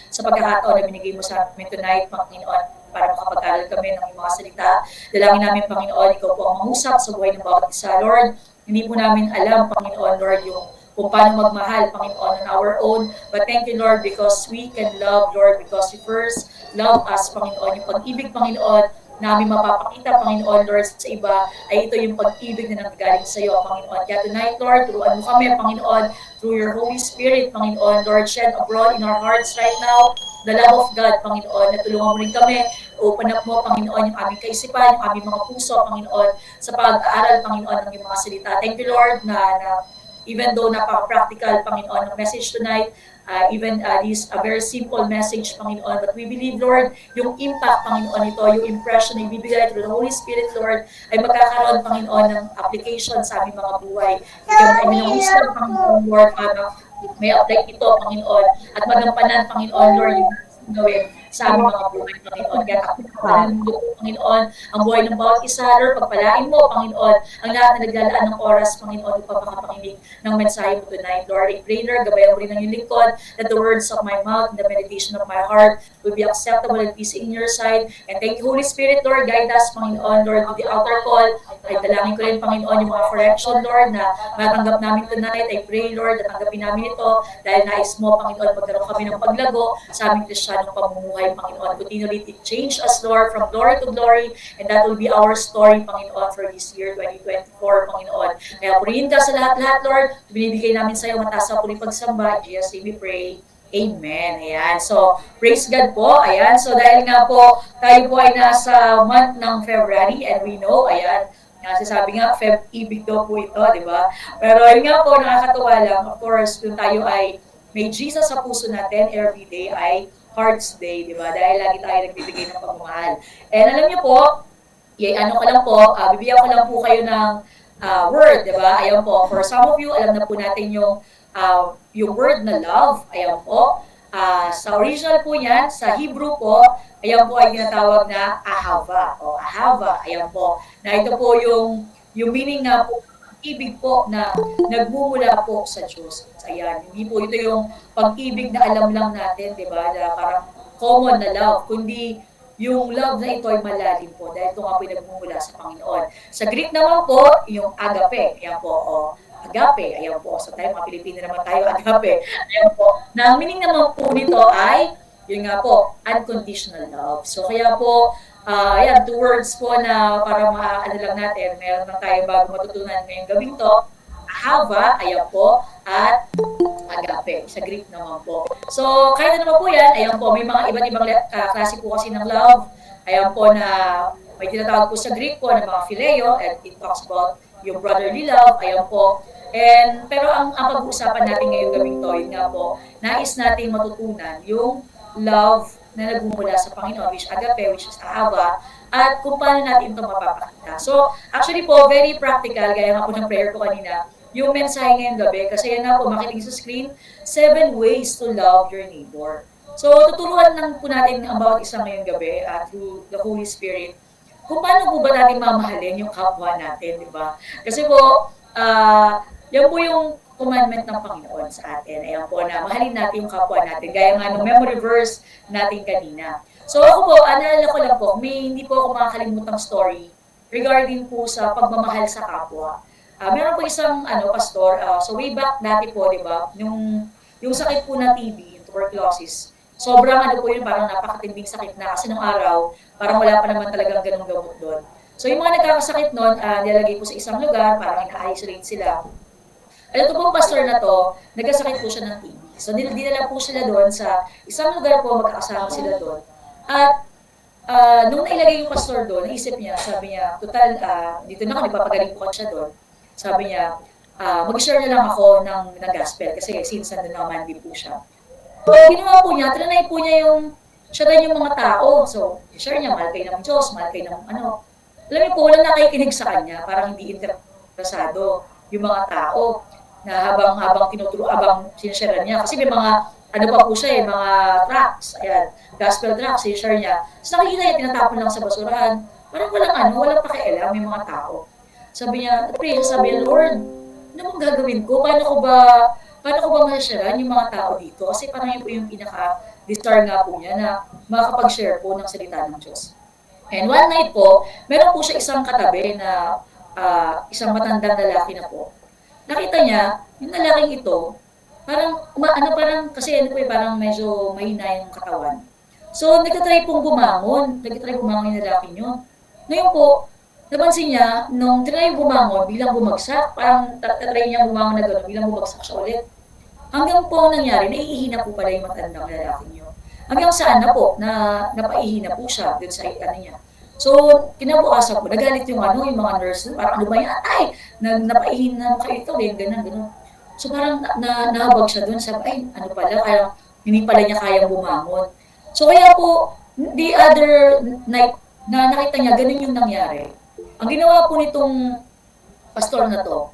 sa pagkakataon na binigay mo sa amin tonight, Panginoon, para makapag-aral kami ng mga salita. Dalangin namin, Panginoon, ikaw po ang mangusap sa buhay ng bawat isa, Lord. Hindi po namin alam, Panginoon, Lord, kung paano magmahal, Panginoon, on our own. But thank you, Lord, because we can love, Lord, because you first love us, Panginoon. Yung pag-ibig, Panginoon, namin mapapakita, Panginoon, Lord, sa iba, ay ito yung pag-ibig na nanggagaling sa iyo, Panginoon. Kaya tonight, Lord, turuan mo kami, Panginoon, through your Holy Spirit, Panginoon, Lord, shed abroad in our hearts right now, the love of God, Panginoon, na tulungan mo rin kami, open up mo, Panginoon, yung aming kaisipan, yung aming mga puso, Panginoon, sa pag-aaral, Panginoon, ng iyong mga salita. Thank you, Lord, na even though napaka-practical, Panginoon, ng message tonight, even this a very simple message, Panginoon, but we believe, Lord, yung impact, Panginoon, ito, yung impression na ibibigay through the Holy Spirit, Lord, ay magkakaroon, Panginoon, ng application sa aming mga buhay. Bigyan kami ng wisdom, Panginoon, Lord, para may apply ito, Panginoon, at magampanan, Panginoon, Lord, yung gawin sa aming mga buhay, Panginoon. Kaya pagpapalain mo, Panginoon, ang buhay ng bawat isa, Lord, pagpalain mo, Panginoon, ang lahat na naglalaan ng oras, Panginoon, upang makapakinig ng mensahe mo tonight. Lord, I pray, Lord, gabayan mo rin ang iyong lingkod, that the words of my mouth and the meditation of my heart will be acceptable and pleasing in your sight. And thank you, Holy Spirit, Lord, guide us, Panginoon, Lord, with the altar call. Ay dalangin ko rin, Panginoon, yung mga correction, Lord, na matanggap namin tonight. I pray, Lord, na tanggapin namin ito dahil nais mo, Panginoon, magkaroon kami ng paglago sa aming Kristiyanong pamumuhay, Panginoon. Continually to change us, Lord, from glory to glory, and that will be our story, Panginoon, for this year, 2024, Panginoon. Kaya purihin ka sa lahat-lahat, Lord. Binibigay namin sa iyo mataas na puri pagsamba. In Jesus' name we pray. Amen. Ayan. So, praise God po. Ayan. So, dahil nga po, tayo po ay nasa month ng February, and we know, ayan, kasi sabi nga, Feb-ibig daw po ito, di ba? Pero yun nga po, nakakatuwa lang. Of course, kung tayo ay may Jesus sa puso natin, every day ay Hearts Day, di ba? Dahil lagi tayo nagbibigay ng pagmamahal. And alam niyo po, ano ko lang po, bibigyan ko lang po kayo ng word, di ba? Ayan po, for some of you, alam na po natin yung word na love, ayan po. Sa original po yan, sa Hebrew po, ayan po ay tinatawag na ahava, o ahava, ayan po. Na ito po yung meaning nga po, ibig po na nagmumula po sa Diyos. Ayan, hindi po ito yung pag-ibig na alam lang natin, di ba? Na parang common na love, kundi yung love na ito ay malalim po dahil ito nga po ay nagmumula sa Panginoon. Sa Greek naman po, yung agape, ayan po, agape, ayan po. So tayo, mga Pilipino naman tayo, agape. Ayan po. Na ang meaning naman po nito ay, yun nga po, unconditional love. So kaya po, ayan, 2 words po na para ano lang natin, meron lang tayo bago matutunan ngayong gawin to. Ahava, ayan po, at agape, sa Greek naman po. So, kahit ano po yan, ayan po, may mga iba't ibang klase po kasi ng love. Ayan po na may tinatawag po sa Greek po na mga phileo, and it talks about yung brotherly love, ayan po. Pero ang pag-uusapan natin ngayong gawin to, yun nga po, nais natin matutunan yung love na nagmumula sa Panginoon, which agape, which is ahava, at kung paano natin ito mapapakita. So, actually po, very practical, gaya nga po ng prayer ko kanina, yung mensahe ngayong gabi, kasi yan nga po, makinig sa screen, 7 ways to love your neighbor. So, tuturuan lang po natin ang bawat isa ngayong gabi through the Holy Spirit, kung paano po ba natin mamahalin yung kapwa natin, di ba? Kasi po, yan po yung commandment ng Panginoon sa atin. Ayan po na mahalin natin yung kapwa natin. Gaya nga ng memory verse natin kanina. So ako po, naalala ko lang po, hindi po ako makakalimutang story regarding po sa pagmamahal sa kapwa. Meron po isang pastor, so way back dati po, di ba, yung sakit po na TB, yung tuberculosis, sobrang po yun, parang napakatinding sakit na kasi nung araw, parang wala pa naman talagang ganung gamot doon. So yung mga nagkakasakit noon, nilagay po sa isang lugar, parang ina-isolate sila. At ito pong pastor na to, nagkasakit po siya ng TB. So dinala po sila doon sa isang lugar po, magkakasama sila doon. At nung nailagay yung pastor doon, naisip niya, sabi niya, total, dito na ako, nagpapagaling po siya doon. Sabi niya, mag-share na lang ako ng gospel kasi since nandun naman din po siya. Ginawa po niya, trinay po niya siya rin yung mga tao. So, share niya, mahal kayo ng Diyos, mahal kayo ng Alam niyo po, walang nakikinig sa kanya, parang hindi interesado yung mga tao na habang sinishare niya. Kasi may mga, pa po siya mga tracts, ayan, gospel tracts, sinishare niya. Tapos nakikita niya, tinatapon lang sa basurahan. Parang walang pakialam, may mga tao. Sabi niya, sabi niya, Lord, ano bang gagawin ko? Paano ko ba masasyaran yung mga tao dito? Kasi parang yun po yung desire nga po niya na makakapag-share po ng salita ng Diyos. And one night po, meron po siya isang katabi na isang matandang lalaki na po. Nakita niya, yung lalaking ito, parang, kasi ano po parang medyo mahina yung katawan. So, nagtatry pong bumangon. Nagtatry bumangon yung lalaki niyo. Ngayon po, napansin niya, nung tinry bumangon, bilang bumagsak, parang tatry niyang bumangon na gano'n, bilang bumagsak siya ulit. Hanggang po nangyari, naiihina po pala yung matandang lalaki niyo. Hanggang saan na po, napaihina po siya dun sa ano niya. So, kinabukasan po, nagalit yung yung mga nurse, parang ano ba yan? Ay, napaihina naman kayo ito, ganun. So, parang nahabag siya dun, sabi, ay, ano pala, kaya hindi pala niya kayang bumangon. So, kaya po, the other night, na nakita niya, ganun yung nangyari. Ang ginawa po nitong pastor na to,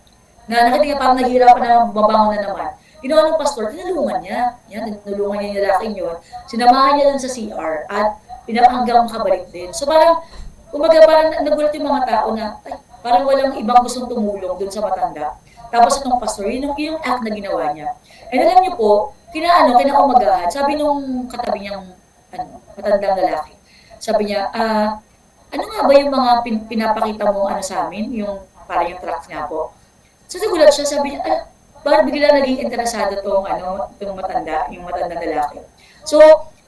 na nakita niya parang naghihirapan na babangon na naman, ginawa ng pastor, tinulungan niya. Tinulungan niya yung lalaki yun. Sinamahan niya dun sa CR at pinapahanggang makabalik din. So parang, kumbaga parang nagulat yung mga tao na, ay, parang walang ibang gustong tumulong dun sa matanda. Tapos itong pastor, yung act na ginawa niya. And alam niyo po, kinaumagahan, sabi nung katabi niyang matandang lalaki, sabi niya, ano nga ba yung mga pinapakita mo sa amin? Yung parang yung tracks niya po. So nagulat siya, sabi niya, parang bigla naging interesado tong matanda, yung matandang lalaki. So,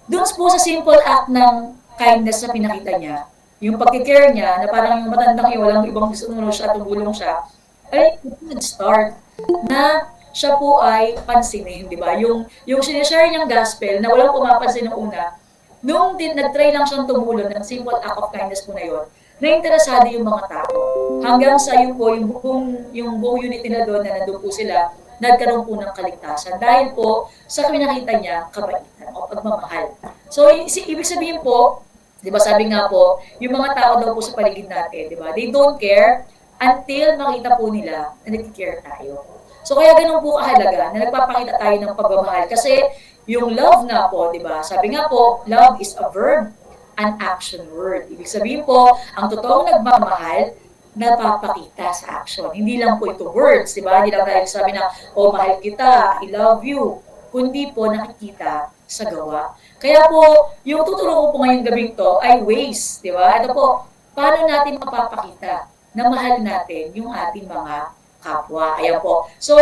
doon po sa simple act ng kindness na pinakita niya, yung pag-care niya, na parang yung matandang walang ibang gusto siya, tumulong siya, ay nag-start na siya po ay pansinin, di ba? Yung sinishare niyang gospel na walang pumapansin ng una, nung nag-try lang siyang tumulong ng simple act of kindness po na yun, na-interesado yung mga tao. Hanggang sa yun po, yung buong unity na doon, na nandun po sila, nagkaroon po ng kaligtasan dahil po sa pinakita niya kabaitan o pagmamahal. So, ibig sabihin po, di ba sabi nga po, yung mga tao daw po sa paligid natin, di ba, they don't care until makita po nila na nag-care tayo. So, kaya ganun po kahalaga na nagpapakita tayo ng pagmamahal. Kasi yung love nga po, di ba, sabi nga po, love is a verb, an action word. Ibig sabihin po, ang totoong nagmamahal, napapakita sa action. Hindi lang po ito words, di ba? Hindi lang tayo sabi na, oh, mahal kita, I love you. Kundi po nakikita sa gawa. Kaya po, yung tuturo ko po ngayong gabing to ay ways, di ba? Ito po, paano natin mapapakita na mahal natin yung ating mga kapwa. Ayan po. So,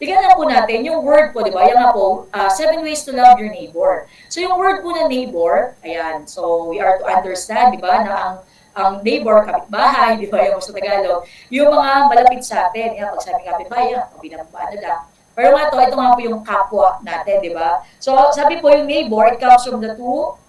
tignan na po natin yung word po, di ba? Ayan nga po, 7 ways to love your neighbor. So, yung word po na neighbor, ayan, so we are to understand, di ba, na ang neighbor, kapitbahay, di ba, yung sa Tagalog, yung mga malapit sa atin, yan, pag sabi kapitbahay, yan, binabaan na lang. Pero nga ito nga po yung kapwa natin, di ba? So, sabi po yung neighbor, it comes from the two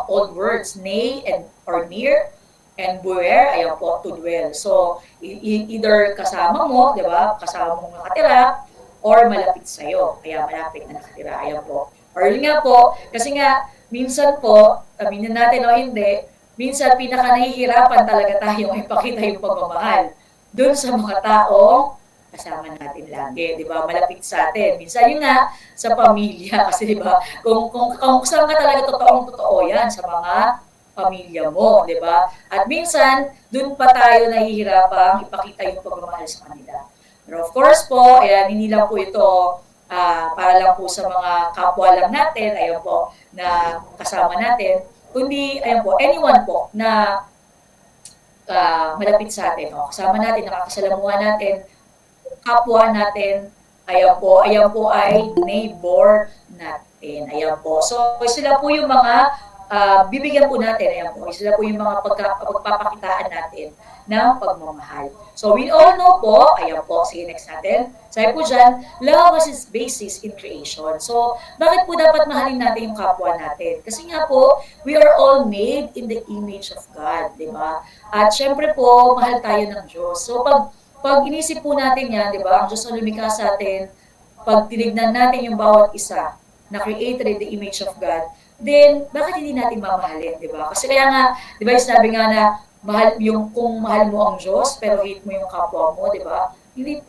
old words, nay or near, and buer, ayan po, to dwell. So, either kasama mo, di ba, kasama mong nakatira, or malapit sa'yo, kaya malapit na nakatira, ayan po. Or yun nga po, kasi nga, minsan po, aminin natin o hindi, minsan pinaka nahihirapan talaga tayong ipakita yung pagmamahal doon sa mga taong kasama natin lagi, di ba? Malapit sa atin. Minsan yun nga, sa pamilya, kasi di ba, kung saan ka talaga totoo yan sa mga pamilya mo, di ba? At minsan, doon pa tayo nahihirapang ipakita yung pagmamahal sa kanila. Pero of course po, ayan, hindi lang po ito para lang po sa mga kapwa lang natin, ayan po, na kasama natin, kundi, ayan po, anyone po na malapit sa atin, kasama natin, nakakasalamuha natin, kapwa natin, ayan po ay neighbor natin, ayan po. So, sila po yung mga bibigyan po natin, ayan po, sila po yung mga pagpapakitaan natin ng pagmamahal. So, we all know po, ayan po, sige next natin, sabi po dyan, love has its basis in creation. So, bakit po dapat mahalin natin yung kapwa natin? Kasi nga po, we are all made in the image of God, di ba? At syempre po, mahal tayo ng Diyos. So, pag inisip po natin yan, di ba, ang Diyos na lumikha sa atin, pag tinignan natin yung bawat isa na created in the image of God, then, bakit hindi natin mamahalin, di ba? Kasi kaya nga, di ba, sabi nga na, kung mahal mo ang Diyos, pero hate mo yung kapwa mo, di ba? Hindi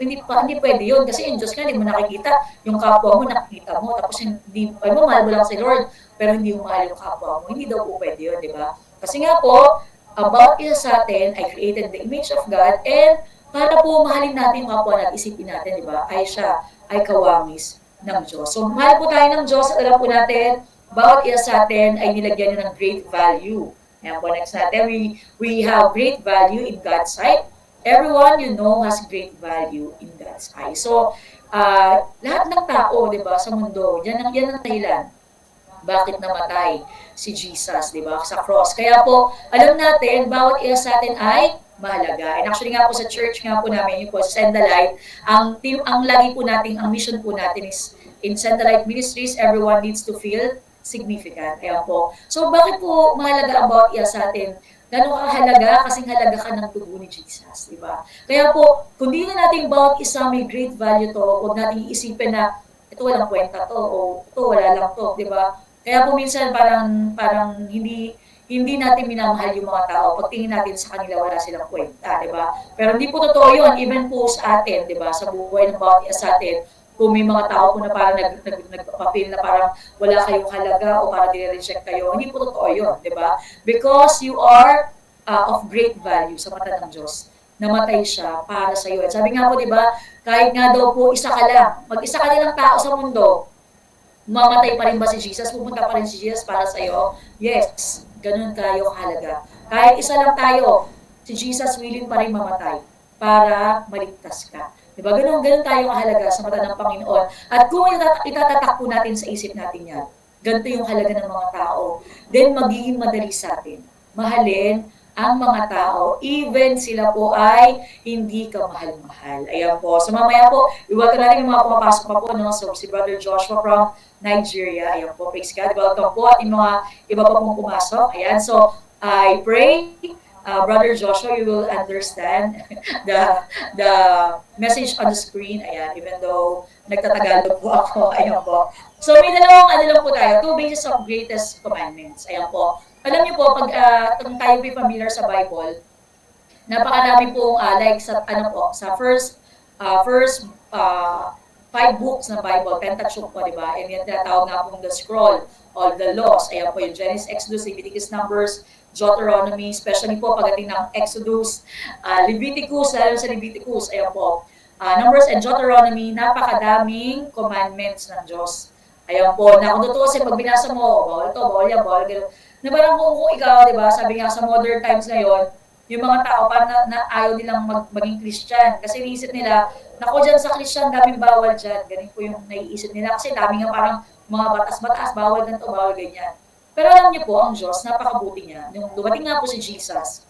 pwede yun. Kasi yung Diyos nga, hindi mo nakikita. Yung kapwa mo, nakikita mo. Tapos, mahal mo lang si Lord, pero hindi mo mahal yung kapwa mo. Hindi daw po pwede yun, di ba? Kasi nga po, about isa sa atin, I created the image of God, and para po mahalin natin yung kapwa natin, isipin natin, di ba? Ay siya, ay kawangis ng Diyos. So, mahal po tayo ng Diyos, alam po natin, bawat isa sa atin ay nilagyan niya ng great value. Ayan po, next natin, we have great value in God's sight. Everyone you know has great value in God's eyes. So, lahat ng tao, di ba, sa mundo, yan ang dahilan bakit namatay si Jesus, di ba, sa cross. Kaya po, alam natin, bawat isa sa atin ay mahalaga. And actually nga po sa church nga po namin, yung po, Send the Light, ang lagi po natin, ang mission po natin is, in Send the Light Ministries, everyone needs to feel significant. Ayan po. So, bakit po mahalaga ang bawat isa sa atin? Gano'n kahalaga? Kasing halaga ka ng dugo ni Jesus, di ba? Kaya po, kung di na natin bawat isa may great value to, huwag natin iisipin na ito walang kwenta to, o ito wala lang to, di ba? Kaya po minsan parang hindi natin minamahal yung mga tao. Pag tingin natin sa kanila, wala silang kwenta, di ba? Pero hindi po totoo yun, even po sa atin, di ba? Sa buhay ng bawat isa sa atin, kung may mga tao po na parang nagpa-feel na parang wala kayong halaga o parang dire-reject kayo, hindi po totoo yun, di ba? Because you are of great value sa mata ng Diyos. Namatay siya para sa iyo. At sabi nga po, di ba, kahit nga daw po isa ka lang, mag-isa ka lang tao sa mundo, mamatay pa rin ba si Jesus? Pupunta pa rin si Jesus para sa iyo? Yes, ganun tayo kahalaga. Kahit isa lang tayo, si Jesus willing pa rin mamatay para maligtas ka. Diba? Ganun tayo kahalaga sa mata ng Panginoon. At kung itatatak po natin sa isip natin yan, ganito yung halaga ng mga tao, then magiging madali sa atin. Mahalin ang mga tao, even sila po ay hindi ka mahal-mahal. Ayan po. So mamaya po, iwalkan natin yung mga pumapasok pa po, no? So si Brother Joshua from Nigeria. Ayan po, praise God. Welcome po. At yung mga iba pa pong pumasok. Ayan, so I pray, Brother Joshua, you will understand the message on the screen. Ayan, even though nagtatagalog po ako. Ayan po. So may dalawang lang po tayo. 2 bases of greatest commandments. Ayan po. Alam niyo po, pag tayo po familiar sa Bible, napakarami po, like sa, sa first 5 books ng Bible, Pentateuch po, di ba? And yan tinatawag nga pong the scroll, all the laws. Ayan po yung Genesis, Exodus, Leviticus, Numbers, Deuteronomy, especially po pagdating ng Exodus, Leviticus, lalo sa Leviticus, ayan po. Numbers and Deuteronomy, napakadaming commandments ng Diyos. Ayan po, na kung totoo pag binasa mo, bawal to, bawal yan, bawal gano'n. Na parang kung ikaw, di ba, sabi nga sa modern times ngayon, yung mga tao parang na ayaw nilang maging Christian. Kasi iniisip nila, naku dyan sa Christian, daming bawal dyan. Ganun po yung naiisip nila. Kasi dami nga parang mga batas-batas, bawal ganito, bawal ganyan. Pero alam niyo po, ang Diyos, napakabuti niya. Nung dumating nga po si Jesus,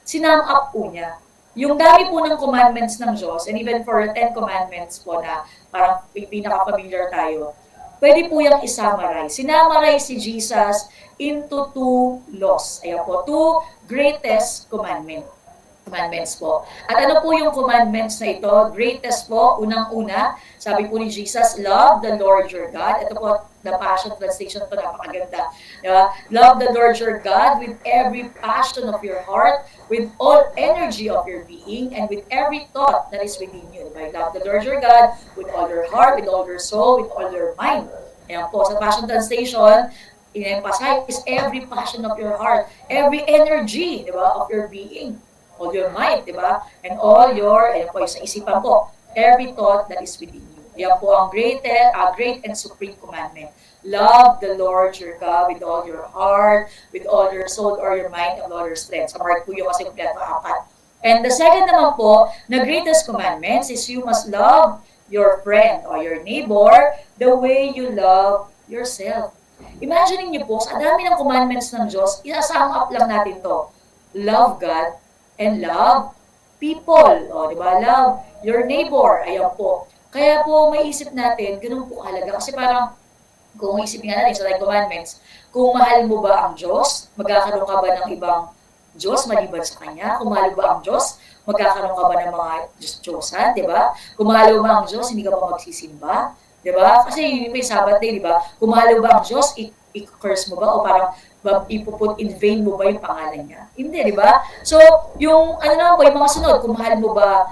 sinam up po niya. Yung dami po ng commandments ng Diyos, and even for 10 commandments po na parang pinaka-familiar tayo, pwede po yung isummarize. Sinamarize si Jesus into 2 laws. Ayan po, 2 greatest commandments po. At ano po yung commandments na ito? Greatest po, unang-una, sabi po ni Jesus, love the Lord your God. Ito po, the Passion Translation po, napakaganda. Diba? Love the Lord your God with every passion of your heart, with all energy of your being, and with every thought that is within you. Diba? Love the Lord your God with all your heart, with all your soul, with all your mind. Ayan po, sa Passion Translation, in-emphasize every passion of your heart, every energy, di ba, of your being, all your mind, di ba, and all your, ayan po, sa isipan po, every thought that is within you. Yan po ang great and supreme commandment. Love the Lord your God with all your heart, with all your soul, or your mind, and all your strength. Sa Mark po yung kasi kompleto 4. And the second naman po, the greatest commandments is you must love your friend or your neighbor the way you love yourself. Imagine niyo po, sa dami ng commandments ng Diyos, isasum up lang natin to. Love God and love people. O, di ba? Love your neighbor. Ayan po. Kaya po, maisip natin, ganun po kahalaga. Kasi parang, kung isipin nga natin sa 10 commandments, kung mahal mo ba ang Diyos, magkakaroon ka ba ng ibang Diyos maliban sa Kanya? Kung mahal ba ang Diyos, magkakaroon ka ba ng mga Diyos-Diyosan, di ba? Kung mahal mo ba ang Diyos, hindi ka ba magsisimba? Di ba? Kasi yung may Sabbath day, di ba? Kung mahal mo ba ang Diyos, i-curse mo ba? O parang ipuput in vain mo ba yung pangalan niya? Hindi, di ba? So, yung, ano naman po, yung mga sunod, kung mahal mo ba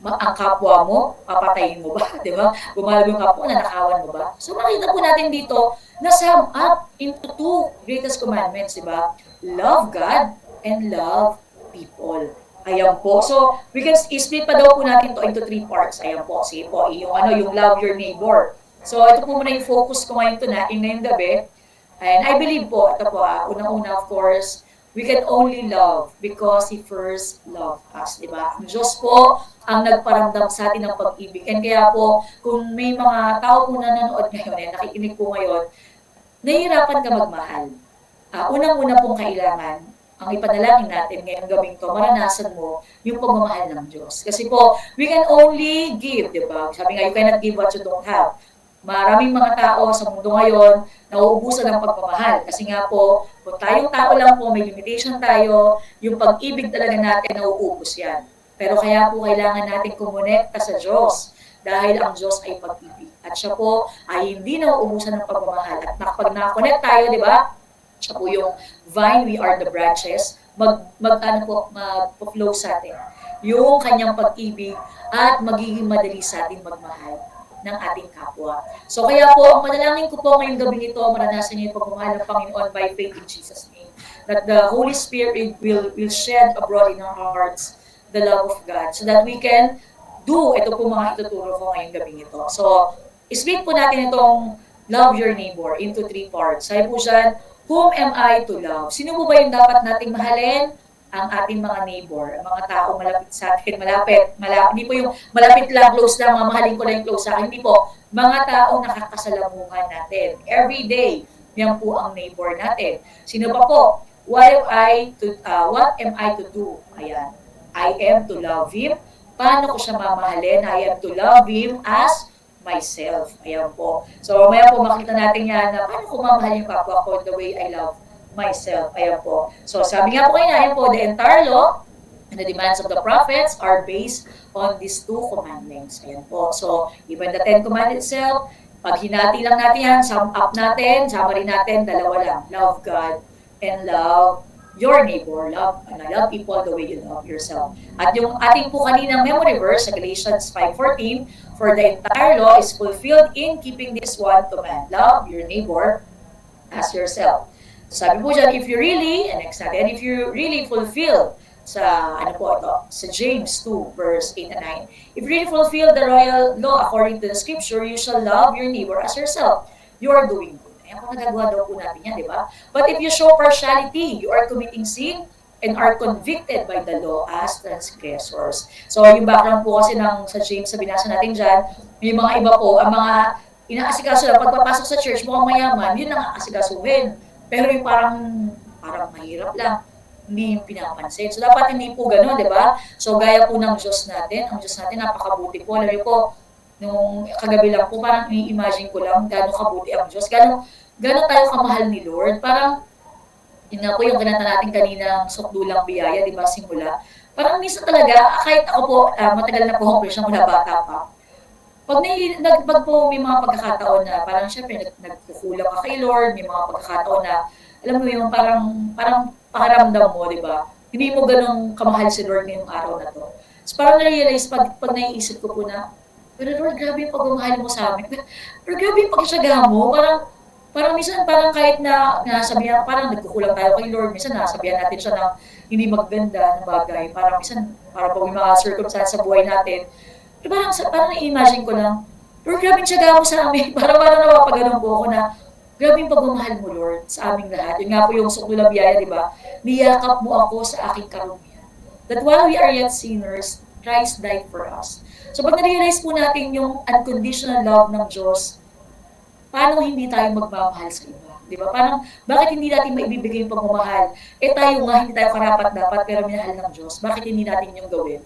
ang kapwa mo, papatayin mo ba? Di ba? Kung mahal mo yung kapwa, nanakawan mo ba? So, makita po natin dito, na sum up into 2 greatest commandments, di ba? Love God and love people. Ayan po. So, we can split pa daw po natin to into 3 parts. Ayan po. Sige po, yung love your neighbor. So, ito po muna yung focus ko ngayon ngayong gabi. And I believe po, ito po, unang-una, of course, we can only love because He first loved us, di ba? Ang Diyos po ang nagparamdam sa atin ng pag-ibig. And kaya po, kung may mga tao po na nanonood ngayon, nakikinig po ngayon, nahihirapan ka magmahal. Unang-una pong kailangan, ang ipanalangin natin ngayong gabing to, maranasan mo yung pagmamahal ng Diyos. Kasi po, we can only give, di ba? Sabi nga, you cannot give what you don't have. Maraming mga tao sa mundo ngayon nauubusan ng pagmamahal. Kasi nga po, kung tayong tao lang po, may limitation tayo, yung pag-ibig talaga natin nauubos yan. Pero kaya po kailangan natin kumonekta sa Diyos dahil ang Diyos ay pag-ibig. At siya po ay hindi nauubusan ng pagmamahal. At pag nakakonect tayo, di ba? Siya po yung vine, we are the branches, mag-flow sa atin yung kanyang pag-ibig at magiging madali sa atin magmahal ng ating kapwa. So kaya po, ang manalangin ko po ngayong gabi ito, maranasan niyo yung pagmamahal ng Panginoon by faith in Jesus' name. That the Holy Spirit will shed abroad in our hearts the love of God so that we can do ito po mga ituturo ko ngayong gabi ito. So, split po natin itong love your neighbor into 3 parts. Sabi po dyan, whom am I to love? Sino po ba yung dapat nating mahalin? Ang ating mga neighbor, ang mga tao malapit sa atin, malapit, hindi po yung malapit lang, close lang, mamahalin ko lang yung close sa akin, hindi po, mga tao nakakasalamuhan natin. Every day, yan po ang neighbor natin. Sino pa po? What am I to do? Ayan. I am to love Him. Paano ko siya mamahalin? I am to love Him as myself. Ayan po. So, maya po makita natin yan na paano ko mamahalin yung kapwa ko the way I love myself. Ayan po. So, sabi nga po kayo na, ayan po, the entire law and the demands of the prophets are based on these 2 commandments. Ayan po. So, even the 10 commandments itself, pag hinati lang natin yan, sum up natin, summary natin, dalawa lang. Love God and love your neighbor. Love people the way you love yourself. At yung ating po kaninang memory verse sa Galatians 5:14, for the entire law is fulfilled in keeping this one command. Love your neighbor as yourself. Sabi po dyan, if you really fulfill sa James 2 verse 8 and 9, if you really fulfill the royal law according to the scripture, you shall love your neighbor as yourself. You are doing good. Ayan po, nagagawa daw po natin yan, di ba? But if you show partiality, you are committing sin and are convicted by the law as transgressors. So, yung background po kasi sa James, sa binasa natin dyan, yung mga iba po, ang mga inaasikaso lang, pagpapasok sa church, mukhang mayaman, yun ang aasikasuhin. Pero yung parang mahirap lang, hindi yung pinapansin. So, dapat hindi po gano'n, di ba? So, gaya po ng Diyos natin, ang Diyos natin napakabuti po. Alam niyo po, nung kagabi lang po, parang i-imagine ko lang gano'ng kabuti ang Diyos. Gano'ng tayo kamahal ni Lord. Parang, yun nga po yung kinanta natin kaninang sukdulang biyaya, di ba, simula. Parang minsan talaga, kahit ako po, matagal na po akong Christian mula bata pa, pag po may mga pagkakataon na parang syempre nagkukulang ka kay Lord, may mga pagkakataon na alam mo yung parang pakiramdam mo, di ba? Hindi mo ganun kamahal si Lord ngayong araw na to. So parang na-realize pag naiisip ko po na, pero Lord, grabe yung pagmamahal mo sa amin. Pero grabe yung pagsasaga mo. Parang minsan kahit na nasabihan, parang nagkukulang tayo kay Lord, minsan nasabihan natin siya ng hindi maganda ng bagay. Parang minsan, parang pag may mga circumstance sa buhay natin, parang na-imagine ko lang, Lord, grabe yung tiyaga mo sa amin. Parang napapaganon po ako na, grabe yung pagmamahal mo, Lord, sa aming lahat. Yun nga po yung sukdulang biyaya, di ba? Niyakap mo ako sa aking karumihan. That while we are yet sinners, Christ died for us. So pag na-realize po natin yung unconditional love ng Diyos, paano hindi tayo magmamahal sa iba? Di ba? Parang, bakit hindi natin maibibigay yung pagmamahal? Tayo nga, hindi tayo karapat-dapat, pero minahal ng Diyos. Bakit hindi natin yung gawin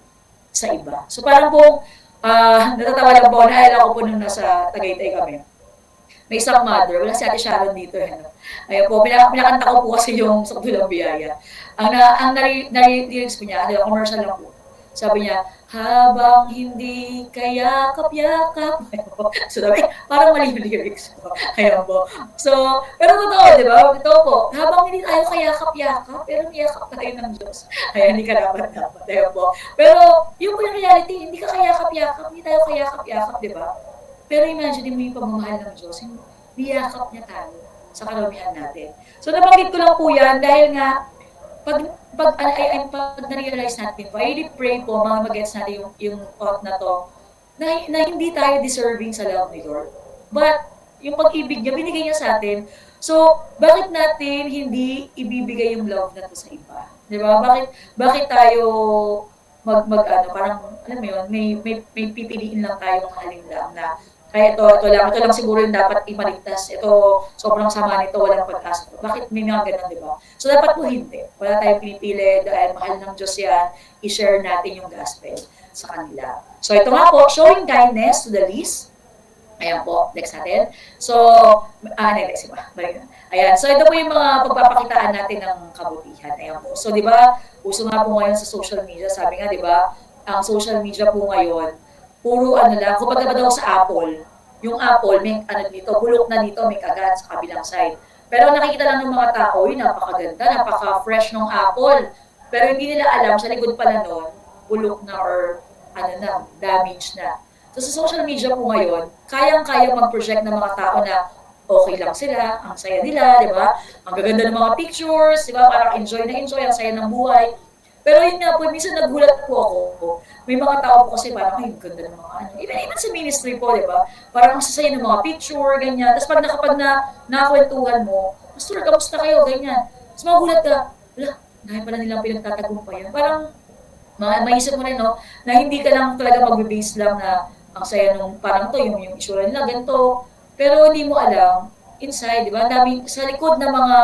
sa iba? So parang po, natatawa lang po, naalala ko po nung nasa Tagaytay kami. May isang mother, wala si Ate Sharon dito. Ayun po, pinakanta ko po kasi yung Sukdulang Biyaya. Ang nare-lyrics po niya, commercial lang po. Sabi niya, habang hindi kayakap-yakap. So, parang mali yung lyrics ko. Ayun po. So, pero totoo, di ba? Ito po, habang hindi tayo kayakap-yakap, pero niyakap tayo ng Diyos. Ayan, hindi ka dapat. Ayun po. Pero, yung po yung reality, hindi ka kayakap-yakap, hindi tayo kayakap-yakap, di ba? Pero imagine mo yung pagmamahal ng Diyos, niyakap niya tayo sa karamihan natin. So, nabanggit ko lang po yan dahil nga, pag na-realize natin po, I really pray po, mga mag-gets natin yung thought na to, na hindi tayo deserving sa love ni Lord. But, yung pag-ibig niya, binigay niya sa atin. So, bakit natin hindi ibibigay yung love na to sa iba? Di ba? Bakit tayo ano, parang, alam mo yun, may pipiliin lang tayong mahalin lang na, kaya ito lang siguro yung dapat imaligtas. Ito, sobrang sama nito, walang pag-asa. Bakit may mga ganun, di ba? So, dapat po hindi. Wala tayong pinipili dahil mahal ng Diyos yan, i-share natin yung gospel sa kanila. So, ito nga po, showing kindness to the least. Ayan po, next natin. So, next ba? Balik na. Ayan, so ito po yung mga pagpapakitaan natin ng kabutihan. Ayan po. So, di ba, uso nga po ngayon sa social media, sabi nga, di ba, ang social media po ngayon, puro ano lang, kumbaga ba daw sa Apple, yung Apple, may ano dito, bulok na dito, may kagat sa kabilang side. Pero nakikita lang ng mga tao, yun, napakaganda, napaka-fresh ng Apple. Pero hindi nila alam, sa likod pala nun, bulok na or ano na, damage na. So sa social media po ngayon, kayang-kaya mag-project ng mga tao na okay lang sila, ang saya nila, di ba? Ang gaganda ng mga pictures, di ba? Parang enjoy na enjoy, ang saya ng buhay. Pero yun nga po, minsan nagulat po ako. May mga tao po kasi parang, ay, ganda ng mga ano. Even sa ministry po, di ba? Parang ang sasaya ng mga picture, ganyan. Tapos kapag nakakwentuhan mo, Pastor, kamusta kayo, ganyan. Tapos magulat ka, wala, dahil pala nilang pinagtatagumpayan. Parang, maisip mo rin, no, na hindi ka lang talaga mag-base lang na ang saya nung parang to, yung itsura nila, ganito. Pero hindi mo alam, inside, di ba? Dami, sa likod ng mga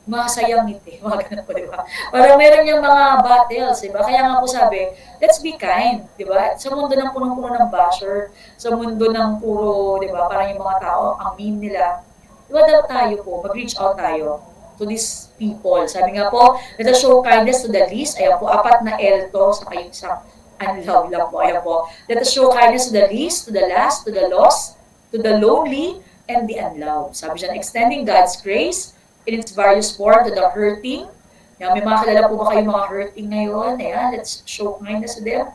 masayang ngiti, mga ganun po, di ba? Parang meron yung mga battles, di ba? Kaya nga po sabi, let's be kind, di ba? Sa mundo ng punong-puno ng basher, sa mundo ng puro, di ba? Parang yung mga tao, ang mean nila, di ba dapat tayo po, mag-reach out tayo to these people. Sabi nga po, let us show kindness to the least. Ayan po, 4 na L to, sa kayong isang unlove lang po. Ayan po. Let us show kindness to the least, to the last, to the lost, to the lonely, and the unloved. Sabi siya, extending God's grace in its various form to the hurting. Yan, may mga kilala po ba kayong mga hurting ngayon? Ayan, let's show kindness to them.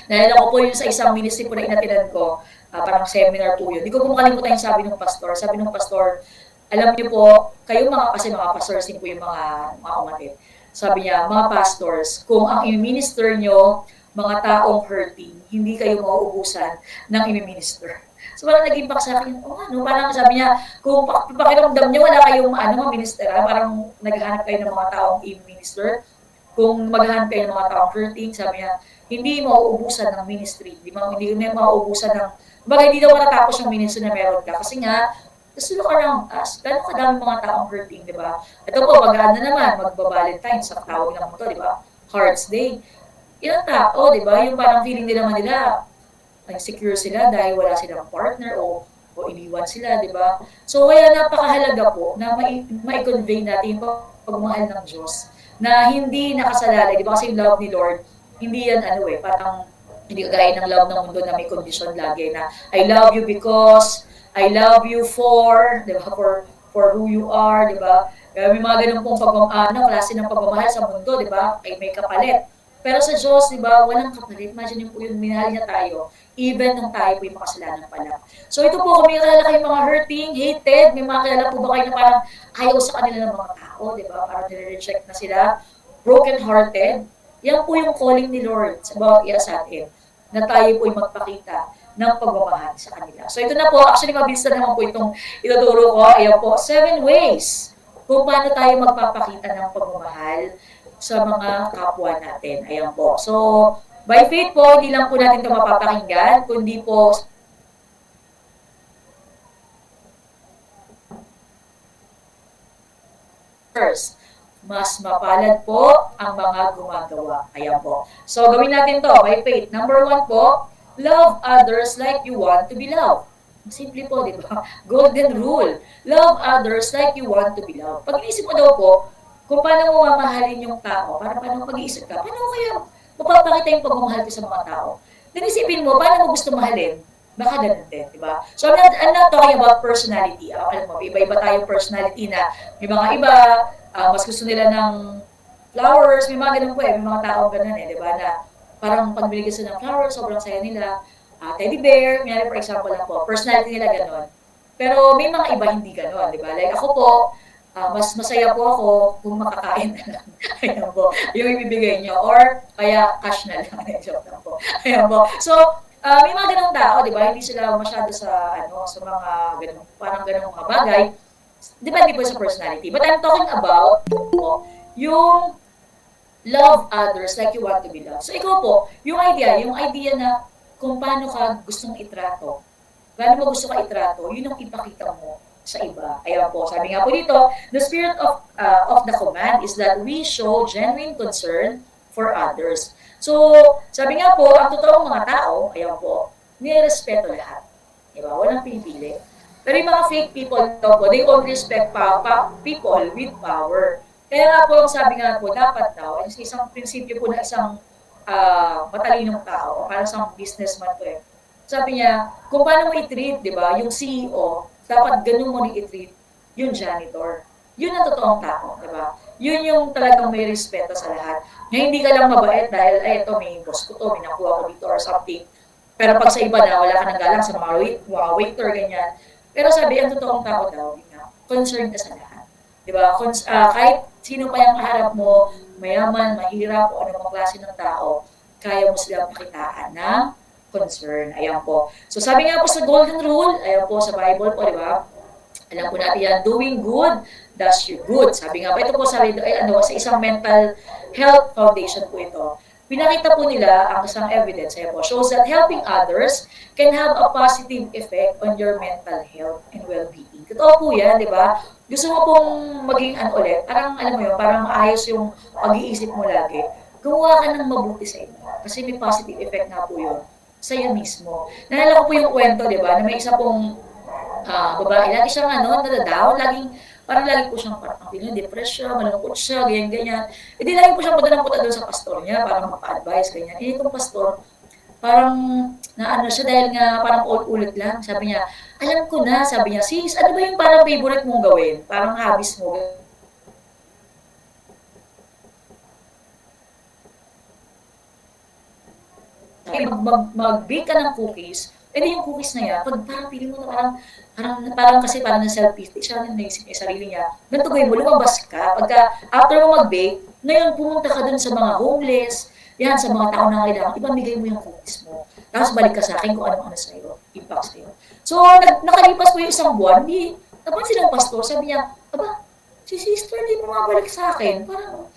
Nalala ko po yun sa isang ministry po na inatinan ko, parang seminar po yun. Hindi ko po makalimutan yung sabi ng pastor. Sabi ng pastor, alam niyo po, kayo kasi mga pastors din po yung mga umatid. Sabi niya, mga pastors, kung ang i-minister nyo mga taong hurting, hindi kayo mauubusan ng i-minister. So parang naging back sa akin, parang sabi niya, kung pakiramdam niyo wala kayong minister, parang naghahanap kayo ng mga taong i-minister, kung maghahanap kayo ng mga taong hurting, sabi niya, hindi mauubusan ng ministry, hindi mauubusan ng, hindi daw matatapos yung ministry na meron ka. Kasi nga, just look around us, gano'ng kadami mga taong hurting, di ba? Ito po, mag-ano naman, magba-Valentine's, sa tawag naman ito, di ba? Hearts Day. Ilang tao, di ba? Yung parang feeling nila nila, insecure sila dahil wala silang partner o iniwan sila, di ba? So, kaya napakahalaga po na ma-convey natin yung pagmahal ng Diyos na hindi nakasalalay, di ba? Kasi yung love ni Lord, hindi yan parang hindi gaya ng love ng mundo na may condition lagi na I love you because I love you for, di ba, for who you are, di ba? May mga ganun pong klase ng pagmamahal sa mundo, di ba? Ay may kapalit. Pero sa Diyos, di ba, walang kapalit. Imagine po yung minahal niya tayo, even nung tayo po yung makasalanan pa lang. So ito po, kung may kalala kayong mga hurting, hated, may mga kalala po ba kayo na parang ayaw sa kanila ng mga tao, di ba? Parang nire-reject na sila, broken-hearted. Yan po yung calling ni Lord sa bawat isa sa atin, na tayo po yung magpakita ng pagmamahal sa kanila. So ito na po, actually mabilis na naman po itong ituturo ko. Ayan po, 7 ways kung paano tayo magpapakita ng pagmamahal sa mga kapwa natin. Ayan po. So, by faith po, hindi lang po natin ito mapapakinggan, kundi po first, mas mapalad po ang mga gumagawa. Ayan po. So, gawin natin to by faith. Number 1 po, love others like you want to be loved. Simple po, di ba? Golden rule. Love others like you want to be loved. Pag inisip mo daw po, kung paano mo mamahalin yung tao, paano mag-iisip ka, paano kaya mapapakita yung pagmamahal ko sa mga tao? Then isipin mo, paano mo gusto mahalin? Baka ganun din, di ba? So I'm not talking about personality. Alam mo, iba-iba tayong personality na may mga iba, mas gusto nila ng flowers, may mga ganun po may mga taong ganun di ba, na parang pag binigyan sila ng flowers, sobrang saya nila. Teddy bear, mayroon for example lang po, personality nila ganun. Pero may mga iba hindi ganun, di ba? Like ako po, mas masaya po ako kung makakain na lang. Ayan po, yung ibibigay nyo. Or kaya cash na lang. Joke lang po. Ayan po. So, May mga ganong tao, di ba? Hindi sila masyado sa, sa mga ganong, parang ganong mga bagay. Depende po sa personality. But I'm talking about yung love others like you want to be loved. So ikaw po, yung idea na kung paano ka gustong itrato, paano mo gusto ka itrato, yun ang ipakita mo sa iba. Ayan po, sabi nga po dito, the spirit of the command is that we show genuine concern for others. So, sabi nga po, ang totoong mga tao, ayan po, nirespeto lahat. Diba? Walang pinipili. Pero yung mga fake people daw po, they only respect people with power. Kaya nga po, sabi nga po, dapat daw, isang prinsipyo po ng isang matalinong tao, para sa businessman po eh. Sabi niya, kung paano mo i-treat, di ba, yung CEO, dapat ganun mo i-treat yung janitor. Yun ang totoong tao, di ba? Yun yung talagang may respeto sa lahat. Ngayon, hindi ka lang mabait dahil, ito, may boss ko to, may nakuha ko dito or something. Pero pag sa iba na, wala ka nang galang sa mga waiter, ganyan. Pero sabi, ang totoong tao daw, concerned ka sa lahat. Di ba? Kahit sino pa yung kaharap mo, mayaman, mahirap, o anong klase ng tao, kaya mo sila pakitaan ng concern. Ayan po. So sabi nga po sa golden rule, ayan po sa Bible po, di ba? Alam po natin yan, doing good does you good. Sabi nga po, ito po sa isang mental health foundation po ito. Pinakita po nila ang isang evidence, ayan po, shows that helping others can have a positive effect on your mental health and well-being. Totoo po yan, di ba? Gusto mo pong maging ulit, parang alam mo yun, parang maayos yung pag-iisip mo lagi. Gumawa ka ng mabuti sa inyo. Kasi may positive effect nga po yun sa'yo mismo. Nalala ko po yung kwento, di ba, na may isa pong babae, lagi siyang nadadown, parang lagi po siyang parang feeling depression, malungkot siya, ganyan-ganyan. E di lagi po siyang punta doon sa pastor niya, parang mapa-advise, ganyan. E itong pastor, parang naano siya dahil nga parang ulit lang. Sabi niya, alam ko na, sabi niya, sis, ano ba yung parang favorite mong gawin? Parang hobbies mo. Mag-bake ka ng cookies, edi yung cookies na yan, pag parang feeling mo na parang kasi parang na-self-pity siya, naisip niya sarili niya, ganito gawin mo, lumabas ka, pagka after mo mag-bake, ngayon pumunta ka dun sa mga homeless, yan, sa mga tao na kailangan, ipamigay mo yung cookies mo. Tapos balik ka sa akin kung ano-ano sa'yo, impact sa'yo. So, nakalipas po yung isang buwan, napansin ng pastor, sabi niya, aba, si sister hindi mo mabalik sa akin, parang,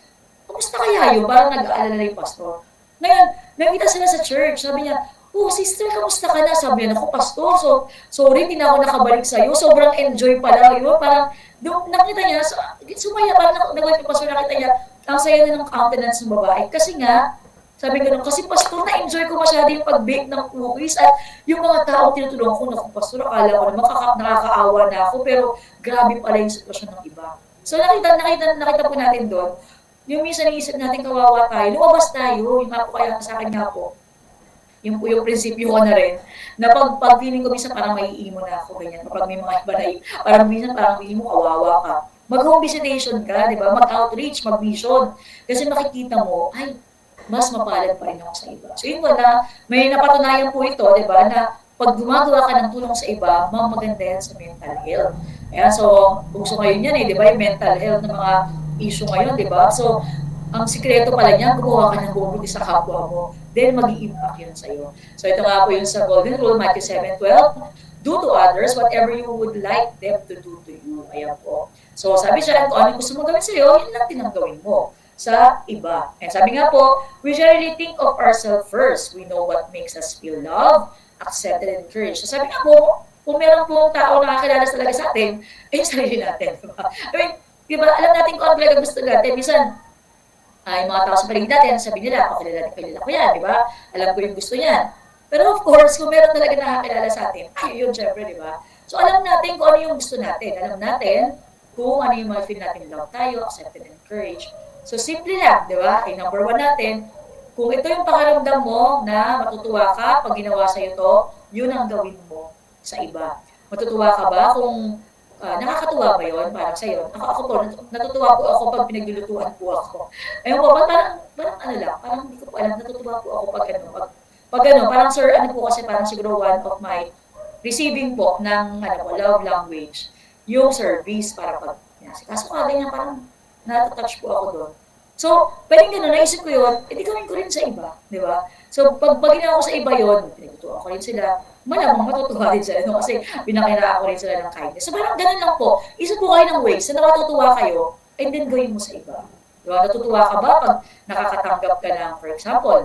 kamusta kaya yun? Parang nag-aalala na yung pastor. Ngayon, nakita sila sa church, sabi niya, oh, sister, kamusta ka na? Sabi niya, ako, pastor, so, sorry, hindi na ako nakabalik sa'yo. Sobrang enjoy pala, yun. Parang, nakita niya, sumaya, parang nagawin yung pastor, nakita niya, ang saya na ng countenance ng babae. Kasi nga, sabi ko kasi pastor, na-enjoy ko masyado yung pag-bake ng cookies at yung mga tao tinutulungan ko, naku, pastor, akala ko na nakakaawa na ako, pero grabe pala yung sitwasyon ng iba. So, nakita po natin doon, yung minsan naisip natin kawawa tayo, lumabas tayo, yung nga po kaya sa akin nga po, yung prinsipyo ko na rin, na pag feeling ko minsan parang maiimo na ako, ganyan, kapag may mga iba na, parang minsan parang feeling mo kawawa ka. Mag-home visitation ka, di ba? Mag-outreach, mag-mission. Kasi makikita mo, ay, mas mapalad pa rin ako sa iba. So yun na, may napatunayan po ito, di ba, na pag gumagawa ka ng tulong sa iba, maganda yan sa mental health. Ayan, so, gusto ngayon yan di ba, yung mental health ng mga issue ngayon, di ba? So, ang sikreto pala niya, gumawa ka ng bumuti sa kapwa mo, then mag-i-impact yun sa'yo. So ito nga po yun sa Golden Rule, Matthew 7:12, do to others whatever you would like them to do to you. Ayan po. So sabi siya, kung ano gusto mo gawin sa'yo, yun lang din ang gawin mo sa iba. And sabi nga po, we generally think of ourselves first. We know what makes us feel loved, accepted, and encouraged. So sabi nga po, kung meron pong tao na nakakilala talaga sa atin, ay yung sarili natin. Diba? I mean, diba, alam natin kung ano talaga gusto natin. Minsan, yung mga tao sa paligid natin, sabi nila, kilala ko yan, di ba? Alam ko yung gusto niyan. Pero of course, kung meron talaga nakakilala sa atin, ay yun, syempre, di ba? So alam natin kung ano yung gusto natin. Alam natin kung ano yung mga feel natin love tayo, accepted and encouraged. So simple lang, di ba? Ay number 1 natin, kung ito yung pakaramdam mo na matutuwa ka pag ginawa sa'yo to, yun ang gawin mo sa iba. Matutuwa ka ba kung nakakatuwa ba yun para sa'yo? Ako po, natutuwa po ako pag pinaglulutuan po ako. Ayun po, parang parang hindi ko po alam, natutuwa po ako pag parang sir, po kasi parang siguro one of my receiving po ng love language, yung service para kaso ka ganyan, parang natatouch po ako doon. So, pwedeng gano'n, naisip ko yun, edi gawin ko rin sa iba, di ba? So, pag ginawa ko sa iba yun, pinagtutuwa ko rin sila, malamang matutuwa rin sila, no? Kasi pinakiraan ko rin sila ng kindness. So, parang ganun lang po, isa po kayo ng ways na nakatutuwa kayo, and then gawin mo sa iba. Di ba? Natutuwa ka ba pag nakakatanggap ka ng, for example,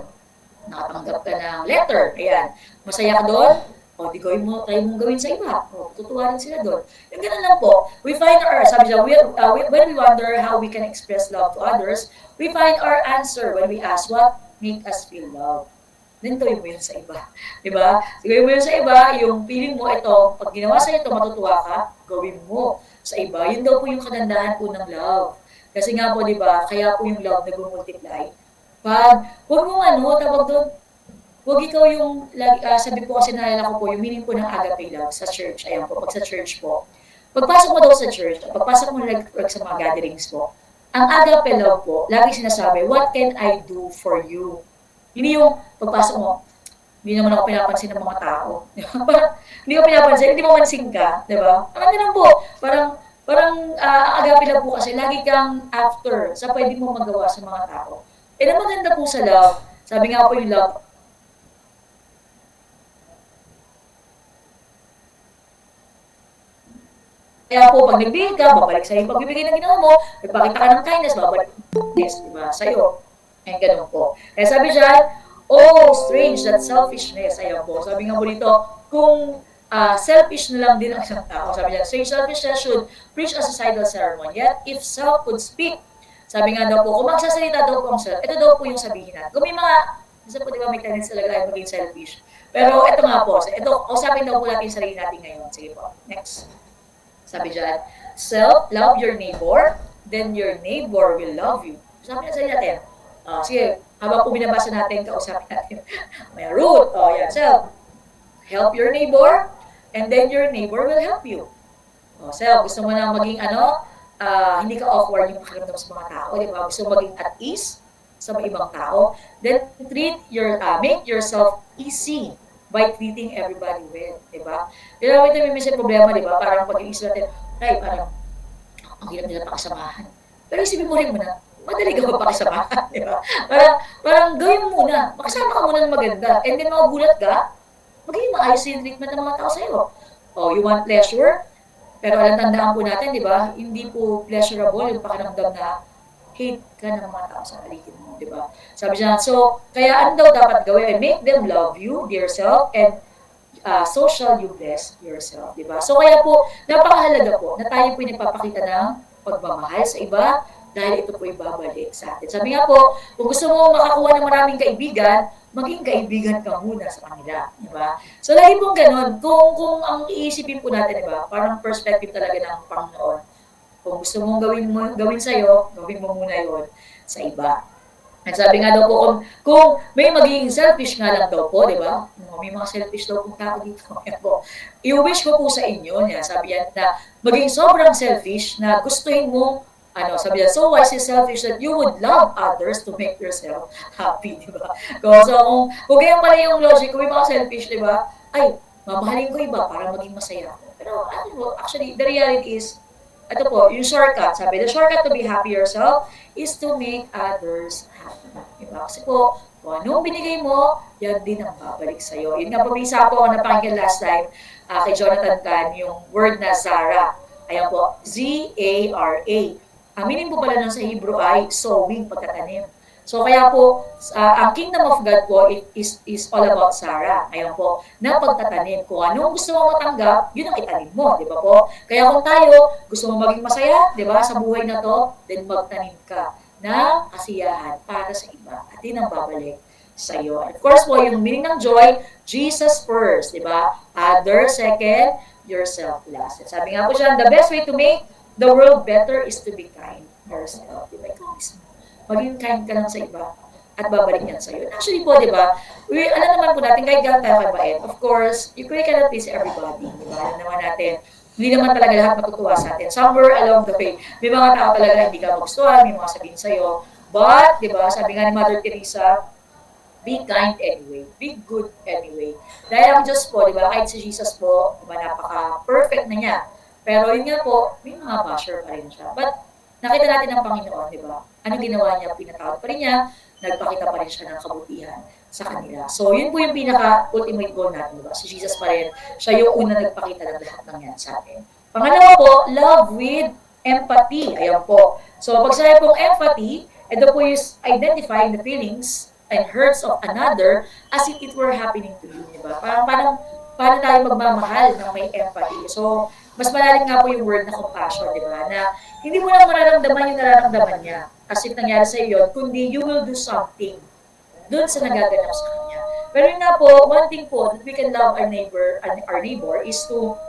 nakatanggap ka ng letter, ayan, masaya ka doon, o di gawin mo, try mong gawin sa iba, o tutuwa rin sila doon. Yung ganun lang po, we find our, sabi siya, when we wonder how we can express love to others, we find our answer when we ask what make us feel love. Then gawin mo yun sa iba. Diba? So, gawin mo yun sa iba, yung feeling mo ito, pag ginawa sa ito, matutuwa ka, gawin mo sa iba. Yun daw po yung kagandahan po ng love. Kasi nga po, diba, kaya po yung love nag-multiply. Huwag mo tawag doon, huwag ikaw yung, sabi po kasi naalala ko po, yung meaning po ng agape love sa church. Ayan po, pag sa church po. Pagpasok mo daw sa church, pagpasok mo sa mga gatherings po, ang agape love po, lagi sinasabi, what can I do for you? Hindi yung pagpasok mo, hindi naman ako pinapansin ng mga tao. Parang, hindi ko pinapansin, hindi mo mansin ka, di ba? Parang ganun po. Ang agape love po kasi, lagi kang after sa pwede mo magawa sa mga tao. Eh, na maganda po sa love, sabi nga po yung love, kaya po, pag nagbigay ka, babalik sa'yo yung pagbibigay na ginawa mo, nagpakita ka ng kindness, babalik kindness, di ba, sa'yo. Ayan, ganun po. Kaya sabi dyan, oh, strange that selfishness, ayan po. Sabi nga po dito, kung selfish na lang din ang isang tao, sabi dyan, strange selfishness should preach a societal sermon, yet if self could speak, sabi nga daw po, kung magsasalita daw po ang self, ito daw po yung sabihin natin. Kung may mga, isa po di ba may tendency talaga ay maging selfish. Pero ito nga po, ito, usapin daw po natin yung sarili natin ngayon. Sige po, next. Sabi dyan, love your neighbor, then your neighbor will love you. Sabi na sa natin, sige, habang po binabasa natin, kausapin natin. May root, yan, help your neighbor, and then your neighbor will help you. Gusto mo na maging hindi ka awkward yung pakiramdam sa mga tao, di ba? Gusto mo maging at ease sa mga ibang tao, then make yourself easy by treating everybody well, di ba? Kaya naman ito may minsan problema, di ba? Parang pag-iisip natin, parang ang hirap nila pakasamahan. Pero isipin mo rin muna, madali ka magpakasamahan, di ba? Parang gawin mo muna, makasama ka muna ng maganda, and then magugulat ka, magiging maayos yung treatment ng mga tao sa'yo. You want pleasure? Pero alam, tandaan po natin, di ba? Hindi po pleasurable yung pakiramdam na hate ka ng mga tao sa paligid mo, di ba? Sabi siya, so, kaya ano daw dapat gawin? Make them love you, dear self, and so shall you bless yourself, di ba? So, kaya po, napakahalaga po na tayo po nagpapakita ng pagmamahal sa iba dahil ito po ibabalik sa atin. Sabi nga po, kung gusto mo makakuha ng maraming kaibigan, maging kaibigan ka muna sa kanila, di ba? So, lagi pong ganun. Kung ang iisipin po natin, di ba, parang perspective talaga ng Panginoon. Kung gusto mong gawin sa'yo, gawin mo muna yon sa iba. At sabi nga daw po, kung may magiging selfish nga lang daw po, di ba? May mga selfish daw pong tao dito. I-wish ko po sa inyo, sabi yan, na maging sobrang selfish na gustuhin mo, sabi yan, so wise is selfish that you would love others to make yourself happy, di ba? So, kung ganyan pala yung logic, kung may mga selfish, di ba? Ay, mamahalin ko iba para maging masaya ako. Pero, actually, the reality is, ito po, yung shortcut, sabi, the shortcut to be happy yourself is to make others happy. Diba? Kasi po, kung anong binigay mo, yan din ang babalik sa'yo. Yun nga po, may isa po ako napakinggan last time kay Jonathan Tan, yung word na Zara. Ayan po, Z-A-R-A. Ang meaning po pala nun sa Hebrew ay sowing, pagtatanim. So kaya po, ang kingdom of God po is all about Sarah. Ayan po, na pagtatanim. Kung anong gusto mo matanggap, yun ang itanim mo, di ba po? Kaya kung tayo, gusto mo maging masaya, di ba, sa buhay na to, then magtanim ka ng kasiyahan para sa iba. At yun ang babalik sa iyo. Of course po, yung meaning ng joy, Jesus first, di ba? Others second, yourself last. At sabi nga po siya, the best way to make the world better is to be kind yourself. Di ba? Ikaw mismo. Maging kind ka lang sa iba at babalik yan sa'yo. Actually po, di ba, alam naman po natin, kahit gano'n tayo kabait, of course, you cannot please everybody, di ba? Alam naman natin, hindi naman talaga lahat matutuwa sa atin. Somewhere along the way, may mga tao talaga hindi ka magustuhan, may mga sabihin sa'yo, but, di ba, sabi nga ni Mother Teresa, be kind anyway, be good anyway. Dahil ang Diyos po, di ba, kahit si Jesus po, di ba, napaka-perfect na niya. Pero yun nga po, may mga basher pa rin siya. But, nakita natin ang Panginoon, di ba? Ano ginawa niya? Pinatawad pa rin niya, nagpakita pa rin siya ng kabutihan sa kanila. So, yun po yung pinaka-ultimate goal natin, di ba? Si Jesus pa rin, siya yung una nagpakita ng lahat ng yan sa atin. Pangalawa po, love with empathy. Ayan po. So, pag sabi pong empathy, ito po is identifying the feelings and hurts of another as if it were happening to you, di ba? Parang paano tayo magmamahal ng may empathy. So, mas malalim nga po yung word na compassion, di ba? Na hindi mo lang mararamdaman yung nararamdaman niya as if nangyari sa iyo, kundi you will do something doon sa nagaganap sa kanya. Pero yun nga po, one thing po that we can love our neighbor is to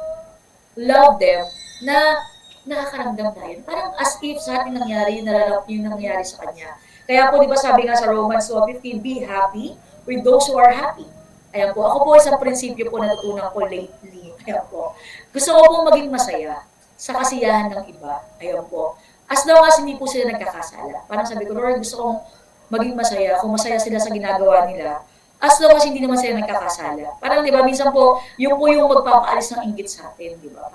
love them na nakakaramdam tayo. Parang as if sa atin nangyari yung nangyari sa kanya. Kaya po, di ba sabi nga sa Romans 12:15, be happy with those who are happy. Ayan po. Ako po isang prinsipyo po natutunan ko lately. Ayan po. Gusto ko po maging masaya sa kasiyahan ng iba. Ayan po. As long as hindi po sila nagkakasala. Parang sabi ko, Lord, gusto kong maging masaya. Kung masaya sila sa ginagawa nila, as long as hindi naman sila nagkakasala. Parang, di ba, minsan po, yung po yung magpapaalis ng inggit sa atin, di ba?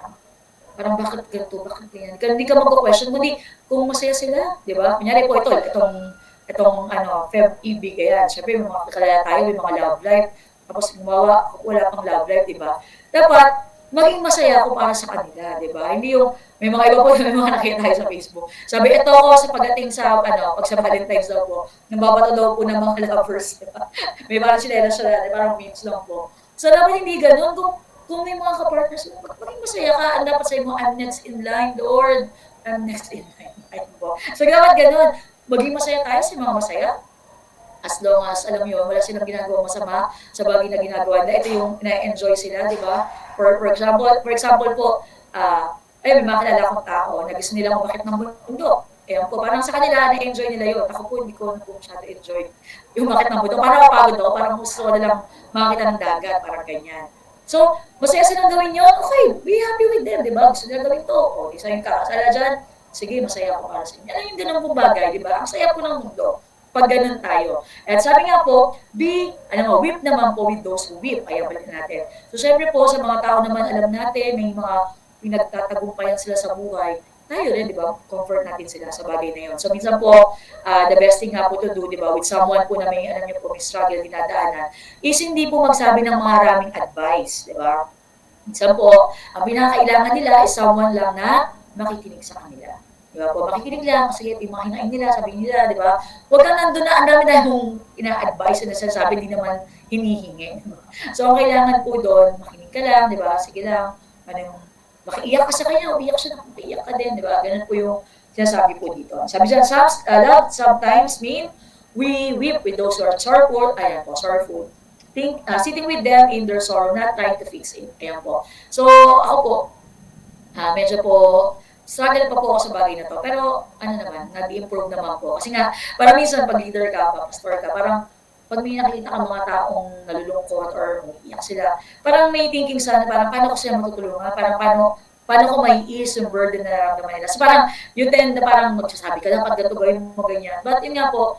Parang bakit ganito, bakit ganyan? Hindi ka mag-question, kundi kung masaya sila, di ba? Kunyari po itong Feb-ibig, ayan. Siyempre, may mga kalala tayo, may mga love life. Tapos wala pang love life, di ba? Dapat, maging masaya ako para sa kanila, di ba? Hindi yung, may mga iba po, may mga nakita tayo sa Facebook. Sabi, ito ako sa pagdating sa, pag sa Valentine's daw po, nababato daw po ng mga lovers, di ba? May parang sila siya, parang memes lang po. So, dapat hindi ganun. Kung may mga kapartners, maging masaya ka, ang dapat sa'yo mo, I'm next in line, Lord. I'm next in line. Ayun po. So, dapat ganun. Maging masaya tayo sa mga masaya. As long as, alam mo yun, wala silang ginagawa masama sa bagay na ginagawa na ito yung na-enjoy sila, di ba? For example po, may mga kilala akong tao na gusto nilang umakit ng bundok. Ewan po, parang sa kanila, na-enjoy nila yun. Ako po, hindi ko masyado enjoy yung umakit ng bundok. Parang mapagod ako, parang gusto ko nilang makakita ng dagat, parang ganyan. So, masaya silang gawin yun, okay, be happy with them, di ba? Gusto nilang gawin to, o isa yung kakasala dyan, sige, masaya ako para sa inyo. Ano yung ganun pong bagay, di ba? Ang saya po ng mundo pag ganun tayo. At sabi nga po, weep naman po with those who weep. Kaya balik natin. So, syempre po, sa mga tao naman, alam natin, may mga pinagtatagumpayan sila sa buhay. Tayo rin, di ba? Comfort natin sila sa bagay na yun. So, minsan po, the best thing nga po to do, di ba, with someone po na may, alam niyo po, may struggle, dinadaanan, is hindi po magsabi ng maraming advice, di ba? Minsan po, ang pinakailangan nila is someone lang na makikinig sa kanila. Di ba po? Makikinig lang, sige, yung mga hinain nila, sabihin nila, di ba? Huwag kang nandun na, ang dami na yung ina-advise na sinasabi, di naman hinihingi. Diba? So, ang kailangan po doon, makinig ka lang, di ba? Sige lang, makiiyak ka sa kanya, umiyak siya na, makiiyak ka din, di ba? Ganun po yung sinasabi po dito. Sabi dyan, love sometimes mean we weep with those who are sorrowful, sitting with them in their sorrow, not trying to fix it. Ayan po. So, ako po, medyo po, struggle pa po ako sa bagay na to. Pero, nag-improve naman po. Kasi nga, parang minsan pag leader ka, pastor ka, parang pag may nakikita ka mga taong nalulungkot or umiiyak sila, parang may thinking sana, parang paano ko sila matutulungan, parang paano ko may ease yung burden na nararamdaman nila. So parang, you tend na parang magsasabi ka, dapat ganito gawin mo ganyan. But yun nga po,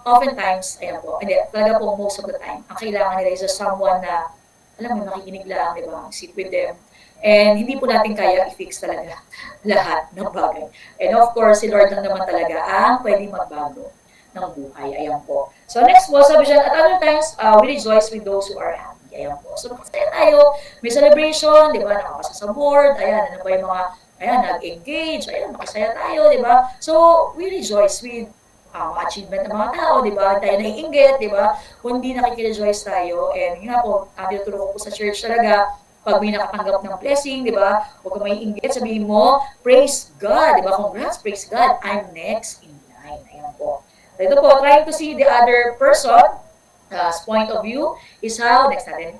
oftentimes, ayan po, hindi, talaga po most of the time, ang kailangan nila is someone na, alam mo, makikinig lang, di ba, sit with them. And hindi po natin kaya i-fix talaga lahat ng bagay. And of course, si Lord lang naman talaga ang pwedeng magbago ng buhay. Ayan po. So next po, sabi siya, at other times, we rejoice with those who are happy. Ayan po. So masaya tayo, may celebration, di ba, nakapasa sa board, ayan, ano ba yung mga, ayan, nag-engage, ayan, makasaya tayo, di ba? So, we rejoice with achievement ng mga tao, di ba? Tayo naiinggit, di ba? Kung di nakikirejoice tayo, and yun nga po, tinuturo ko po sa church talaga, pag may nakatanggap ng blessing, di ba? Huwag ka may inggit, sabihin mo, praise God, di ba? Congrats, praise God, I'm next in line. Ayan po. Ito po, trying to see the other person's point of view is how, next natin,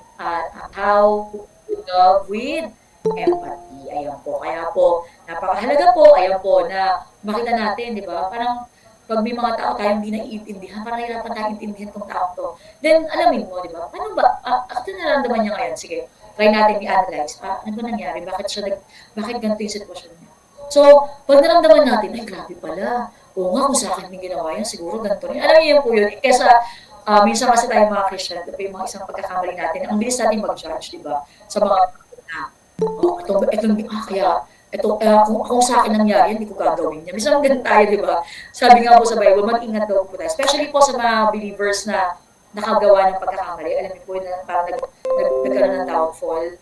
how to love with empathy. Ayan po. Kaya po, napakahalaga po, ayan po, na makita natin, di ba? Parang, pag may mga tao tayong hindi naiintindihan, parang nahirapan tayong intindihan tong tao to. Then, alamin mo, di ba? Paano ba? Ito nararamdaman niya ngayon. Sige, try natin i-analyze. Ano ba nangyari? Bakit ganito yung sitwasyon niya? So, pag naramdaman natin, ay, grabe pala. Oo nga, kung sa akin may ginawa yan, siguro ganito rin. Alam niyo yun po yun. Kesa, minsan kasi tayo mga Christian, ito yung mga isang pagkakamali natin. Ang bilis natin mag-judge, di ba? Sa mga, kaya, Ito, kung sa akin nangyari, hindi ko gagawin niya. Minsan ganun tayo, di ba? Sabi nga po sa Bible, mag-ingat daw po tayo. Especially po sa mga believers na nakagawa ng pagkakamali. Alam niyo po na parang nagkaroon ng downfall.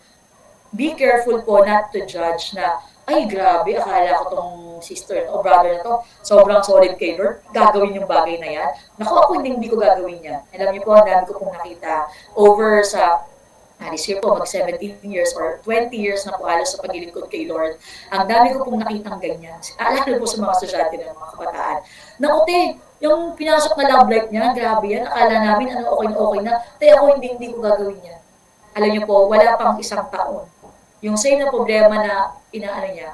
Be careful po not to judge na, ay grabe, akala ko tong sister o brother na to, sobrang solid kay Lord, gagawin yung bagay na yan. Naku, ako hindi ko gagawin yan. Alam niyo po, ang dami ko pong nakita over sa this year po, mag 17 years or 20 years na po halos sa paglilingkod kay Lord. Ang dami ko pong nakitang ganyan. Alala po sa mga estudyante ng mga kabataan. Naku, te, yung pinasok na love life niya, grabe yan. Akala namin, ano, okay na. Te, ako hindi ko gagawin yan. Alam niyo po, wala pang isang taon. Yung same na problema na inaano niya,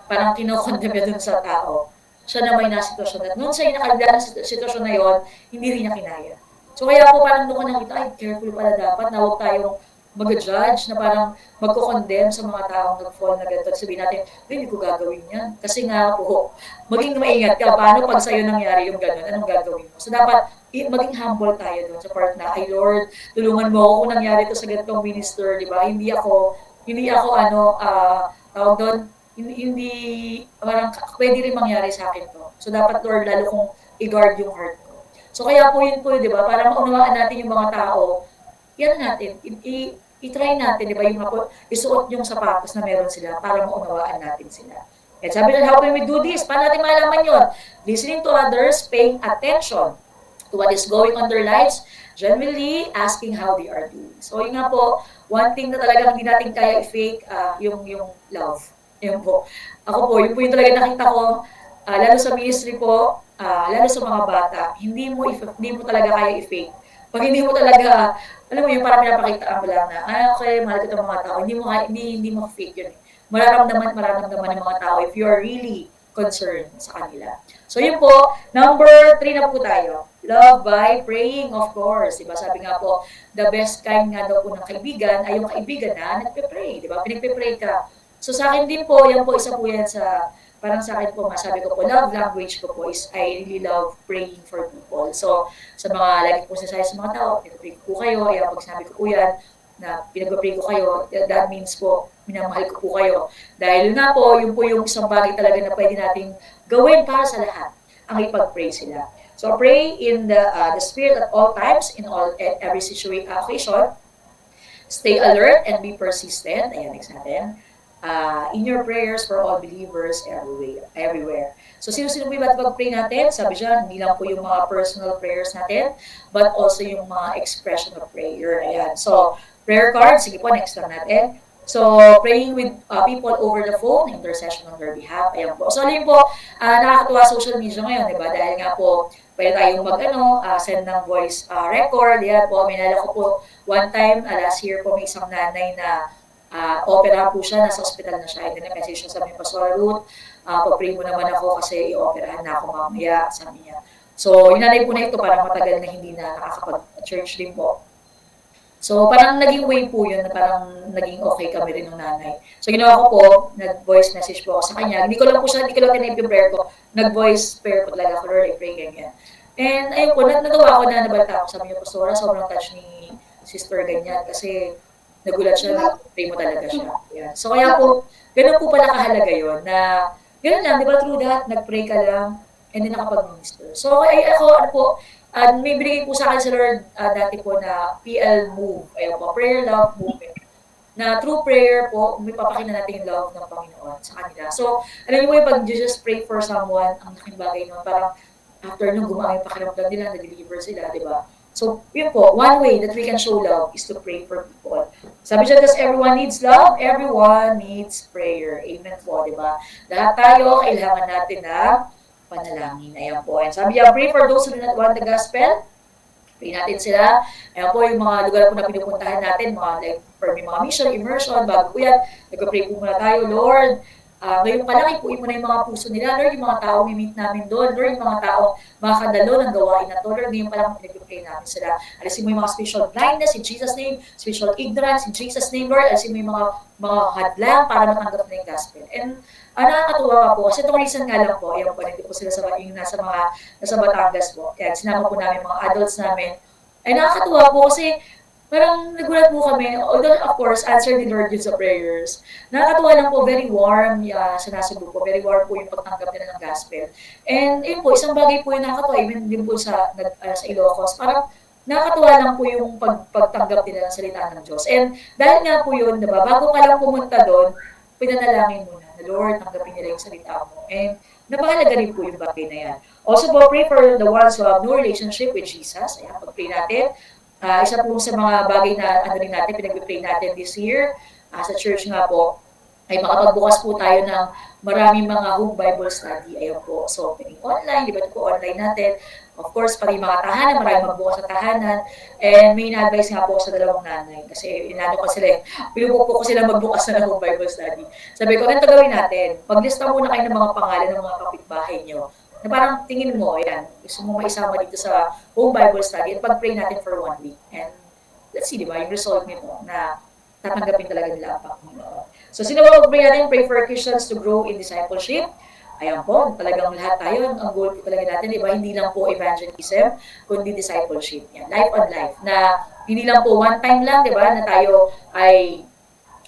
parang kinokondem niya dun sa tao. Siya na may nasitwasyon. At noon siya nakalala ng sitwasyon na yon, hindi rin niya kinaya. So kaya po parang doon ko nakita, ay careful pala dapat na huwag tayong mag-judge, na parang magko-condemn sa mga taong nag-fall na ganito. Sabihin natin, hindi ko gagawin yan. Kasi nga po, maging maingat ka. Paano pag sa'yo nangyari yung gano'n? Anong gagawin mo? So dapat maging humble tayo doon sa part na, ay Lord, tulungan mo ako kung nangyari ito sa ganitong minister, di ba? Hindi ako tawag doon, hindi, parang pwede rin mangyari sa akin to. So dapat Lord, lalo kong i-guard yung heart ko. So kaya po yun po, di ba, para maunawaan natin yung mga tao, yan natin, i-try natin, di ba, yung isuot yung sapatos na meron sila para maunawaan natin sila. At sabi na, how can we do this? Paano natin malaman yun? Listening to others, paying attention to what is going on their lives, genuinely asking how they are doing. So yun nga po, one thing na talagang hindi natin kaya i-fake, yung love. Yun po. Ako po, yun po yung talaga nakita ko, lalo sa ministry po, lalo sa mga bata, hindi mo talaga kaya i-fake. Pag hindi mo talaga, alam mo yung parang pinapakitaan mo lang na, okay, mahal ko itong mga tao, hindi mo fake yun. Mararamdaman ng mga tao if you are really concerned sa kanila. So yun po, number 3 na po tayo. Love by praying, of course. Diba? Sabi nga po, the best kind nga daw po ng kaibigan ay yung kaibigan na nagpe-pray. Diba? Pinagpe-pray ka. So sa akin din po, yan po, isa po yan sa, parang sa akin po, masabi ko po, love language ko po is I really love praying for people. So, sa mga lagi po sasaya sa mga tao, pinag-pray ko po kayo, ayan, pag sinabi ko po yan, na pinag-pray ko kayo, that means po, minamahal ko po kayo. Dahil nga po, yun po yung isang bagay talaga na pwede nating gawin para sa lahat, ang ipag-pray sila. So, pray in the Spirit at all times, in every occasion. Stay alert and be persistent. Ayan, next natin. In your prayers for all believers everywhere. So, sino-sino po yung pag-pray natin? Sabi siya, hindi lang po yung mga personal prayers natin, but also yung mga expression of prayer. Ayan. So, prayer card, sige po, next lang natin. So, praying with people over the phone, intercession on their behalf. Ayan po. So, alin po, nakakatuwa social media ngayon, di ba? Dahil nga po, pwede tayong send ng voice record. Yan po, minala ko po one time, last year po, may isang nanay na opera po siya, nasa hospital na siya. And then, message siya sa amin, Pastor Ruth, pag-pray mo naman ako kasi i-operahan na ako mamaya, sabi niya. So, yung nanay po na ito, parang matagal na hindi na nakakapag-church din po. So, parang naging way po yun na parang naging okay kami rin ng nanay. So, ginawa ko po, nag-voice message po ako sa kanya. Hindi ko lang tinip yung prayer ko. Nag-voice prayer po talaga ako, Lord, I pray ganyan. And ayun po, nagawa ko na nabalita ako. Sabi niya, Pastora, sobrang touch ni Sister ganyan kasi nagulat siya na pray mo talaga siya. Yan. So, kaya po, ganun po pala kahalaga yun na, ganun lang, di ba, through that, nag-pray ka lang, and then nakapag-minister. So, ako po, may binigay po sa akin sa Lord dati po na PL Move. Ayun po, Prayer Love Movement. Na through prayer po, may papakita natin yung love ng Panginoon sa kanila. So, alam niyo po yung pag just pray for someone, ang laking bagay nun, parang after nung gumamay yung pakiramdam nila, na-deliver sila, di ba? So, yun po, one way that we can show love is to pray for people. Sabi siya, does everyone needs love? Everyone needs prayer. Amen po, di ba? Lahat tayo, kailangan natin ng panalangin. Ayan po. And sabi niya, pray for those who do not want the gospel. Pray natin sila. Ayan po, yung mga lugar po na pinupuntahan natin, like, for may mga mission, immersion, bago po yan, nag-pray po muna tayo, Lord. Ngayon pala, ipuin mo na yung mga puso nila, Lord, yung mga tao meet namin doon, Lord, yung mga tao makakadalo ng gawain na to, Lord, ngayon pala pinag-pray namin sila. Alisin mo yung mga spiritual blindness in Jesus' name, spiritual ignorance in Jesus' name, Lord, alisin mo yung mga hadlang para matanggap na yung gospel. And nakakatuwa po, kasi itong reason nga lang po, ayaw po, hindi po sila yung nasa Batangas po. Kaya sinama po namin mga adults namin. Ay nakakatuwa po kasi parang nagulat po kami, although of course, answer ni Lord yun sa prayers. Nakakatuwa lang po, very warm sa Nasugbu po, very warm po yung pagtanggap nila ng gospel. And yun po, isang bagay po yung nakakatuwa, even din po sa Ilocos, parang nakakatuwa lang po yung pagtanggap nila ng salita ng Diyos. And dahil nga po yun, diba, bago ka lang pumunta doon, pinanalangin mo na, Lord, tanggapin nila yung salita mo. And napakalaga rin po yung bagay na yan. Also po, pray for the ones who have no relationship with Jesus. Ayan, pag-pray natin. Isa po sa mga bagay na ano rin natin, pinag-pray natin this year, sa church nga po, ay makapagbukas po tayo ng maraming mga home Bible study. Ayun po. So, pwedeng online, di ba ito po online natin. Of course, pati mga tahanan, maraming magbukas sa tahanan. And may na-advise nga po sa dalawang nanay. Kasi inano ko sila, pinupukpo ko sila magbukas na ng home Bible study. Sabi ko, ganito gawin natin. Paglista muna kayo ng mga pangalan ng mga kapitbahay nyo. Na parang tingin mo, ayan, gusto mo maisama dito sa home Bible study and pag-pray natin for 1 week. And let's see, di ba, yung result nito na tatanggapin talaga nila ang Panginoon. So, sinawag-pray natin, pray for Christians to grow in discipleship. Ayan po, talagang lahat tayo, ang goal po talaga natin, di ba, hindi lang po evangelism, kundi discipleship. Yan, life on life, na hindi lang po one time lang, di ba, na tayo ay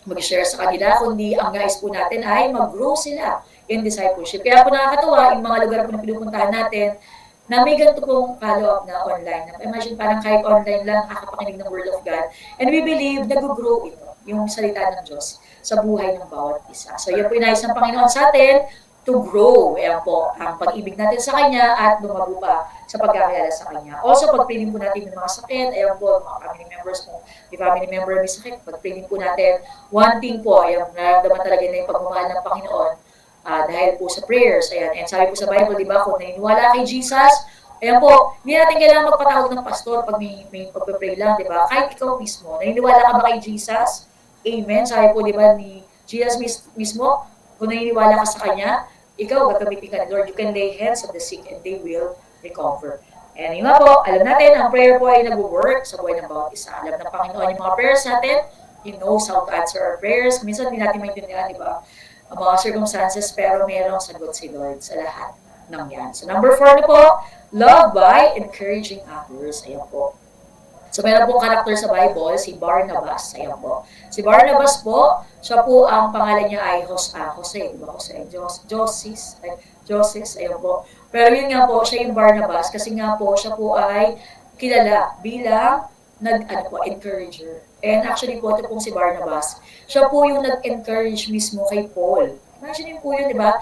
mag-share sa kanila, kundi ang guys po natin ay mag-grow sila in discipleship. Kaya po nakakatawa, yung mga lugar po na pinupuntahan natin, na may ganito pong follow-up na online. Imagine parang kahit online lang, nakakapakinig ng Word of God. And we believe nag-grow ito, yung salita ng Diyos sa buhay ng bawat isa. So yan po yung nais ng Panginoon sa atin, to grow. Ayan po, ang pag-ibig natin sa Kanya at lumago pa sa pagkakilala sa Kanya. Also, pag-piling po natin ng mga sakit, ayan po, mga family members mo, may family member may sakit, pag-piling po natin, one thing po, ayan, nararamdaman talaga na yung pagmamahal ng Panginoon, dahil po sa prayers. Ayan. And sabi po sa Bible, di ba, kung naniniwala kay Jesus, ayan po, hindi natin kailangan magpatawag ng pastor pag may pagpe-pray lang, di ba? Kahit ikaw mismo, naniniwala ka ba kay Jesus? Amen. Sabi po, di ba, ni Jesus mismo, kung naniniwala ka sa Kanya, ikaw, gagamitin ka ni Lord, you can lay hands on the sick and they will recover. And yun nga po, alam natin, ang prayer po ay nag-work sa buhay ng bawat isa. Alam ng Panginoon yung mga prayers natin, He knows how to answer our prayers. Minsan, hindi natin maintindihan, di ba? Ang mga circumstances, pero mayroong sagot si Lord sa lahat ng yan. So, number 4 na po, love by encouraging others. Ayan po. So, meron pong karakter sa Bible, si Barnabas. Ayan po. Si Barnabas po, siya po, ang pangalan niya ay Jose, di ba? Joses, ayan po. Pero yun nga po, siya yung Barnabas, kasi nga po, siya po ay kilala bilang encourager. And actually po, ito pong si Barnabas, siya po yung nag-encourage mismo kay Paul. Imagine po yun, di ba?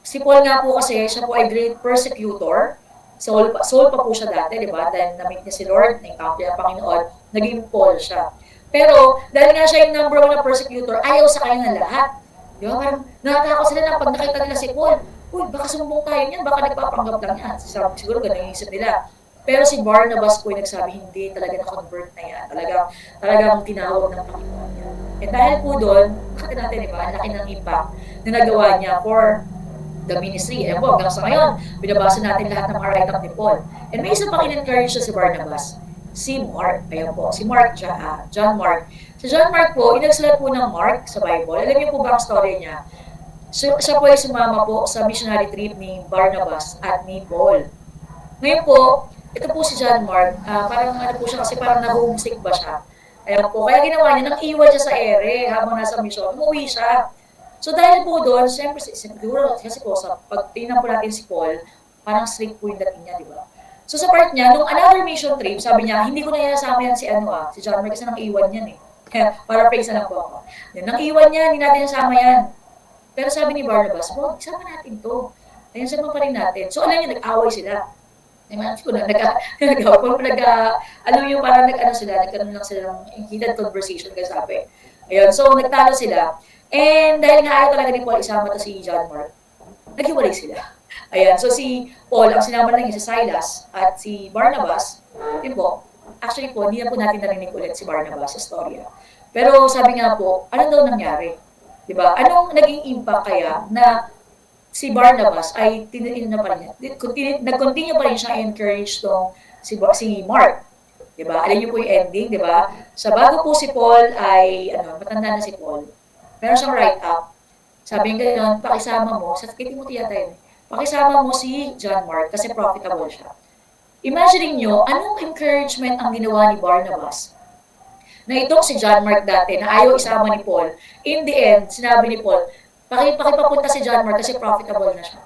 Si Paul nga po kasi, siya po ay great persecutor. Saul pa po siya dati, di ba? Dahil na-meet niya si Lord, na-encounter ang Panginoon, naging Paul siya. Pero, dahil nga siya yung number 1 na persecutor, ayaw sa kanya ng lahat. Di ba? Parang natatakot sila na pag nakita nila si Paul, uy, baka sumbong tayo niyan, baka nagpapanggap lang yan. Siguro ganun yung isip nila. Pero si Barnabas po yung nagsabi, hindi, talaga na-convert na yan. Talagang tinawag ng Panginoon yan. And dahil po doon, makita natin, di ba, ang laki ng impact na nagawa niya for the ministry. Ayan po, hanggang sa ngayon, binabasa natin lahat ng mga write-up ni Paul. And may isa pang in-encourage siya si Barnabas, si Mark. Ayan po, si Mark, John Mark. Si John Mark po, inagsulat po ng Mark sa Bible. Alam niyo po ba ang story niya? Siya po ay sumama po sa missionary trip ni Barnabas at ni Paul. Ngayon po, ito po si John Mark, parang ano po siya kasi parang na-homesick ba siya. Ayan po, kaya ginawa niya, nang iwan siya sa ere habang nasa mission, umuwi siya. So dahil po doon, siyempre, siguro kasi po, sa pagtingnan po natin si Paul, parang strict po yung dating niya, di ba? So sa part niya, nung another mission trip, sabi niya, hindi ko na inasama yan si si John Mark kasi nang iwan yan eh. Kaya paraphrase na lang po ako. Nang iwan niya, hindi natin nasama yan. Pero sabi ni Barnabas, well, isama natin to. Ayun, sama pa rin natin. So alam niya, nag-away sila. Naman ko na alam yung parang nagkaroon lang sila ng heated conversation kasabi. Ayun, so nagtalo sila. And dahil nga ayaw talaga ni Paul isama to si John Mark, naghiwalay sila. Ayan, so si Paul, ang sinama lang niya si Silas at si Barnabas, yun po, actually po, hindi na po natin narinig ulit si Barnabas sa storya. Pero sabi nga po, ano daw nangyari? Diba? Anong naging impact kaya na si Barnabas ay nag-continue pa rin siya encourage tong si Mark. Diba? Alam niyo po yung ending, diba? Sa bago po si Paul ay, matanda na si Paul. Meron siyang write-up. Sabi nga gano'n, pakisama mo, sa Timothy yata yun, pakisama mo si John Mark kasi profitable siya. Imagine niyo, anong encouragement ang ginawa ni Barnabas na itong si John Mark dati na ayaw isama ni Paul, in the end, sinabi ni Paul, pakipapunta si John Mark kasi profitable na siya.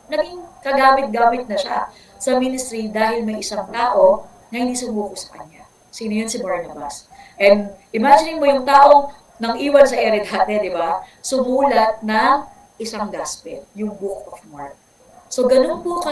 Naging kagamit-gamit na siya sa ministry dahil may isang tao na hindi sumuko sa kanya. Sino yun? Si Barnabas. And imagine mo yung taong nang iwan sa ere dati, di ba? Sumulat ng isang gospel, yung Book of Mark. So, ganun po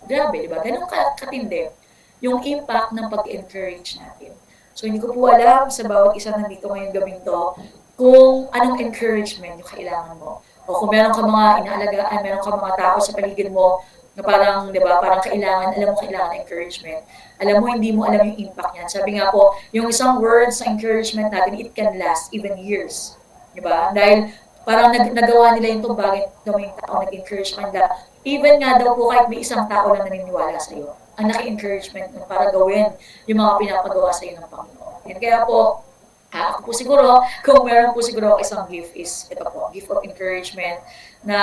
grabe, di ba? Ganun katindi yung impact ng pag-encourage natin. So, hindi ko po alam sa bawat isa nandito ngayong gabing to kung anong encouragement yung kailangan mo. O kung meron ka mga inaalagaan, meron ka mga tao sa paligid mo na parang, di ba, parang alam mo kailangan encouragement. Alam mo, hindi mo alam yung impact niyan. Sabi nga po, yung isang words sa encouragement natin, it can last even years. Di ba? Dahil parang nagawa nila yung bagay na yung tao nag-encourage kanila. Even nga daw po kahit may isang tao lang naniniwala sa iyo, ang naki-encouragement nun para gawin yung mga pinapagawa sa iyo ng Panginoon. And kaya po, ako po siguro, kung meron po siguro isang gift is, ito po, gift of encouragement na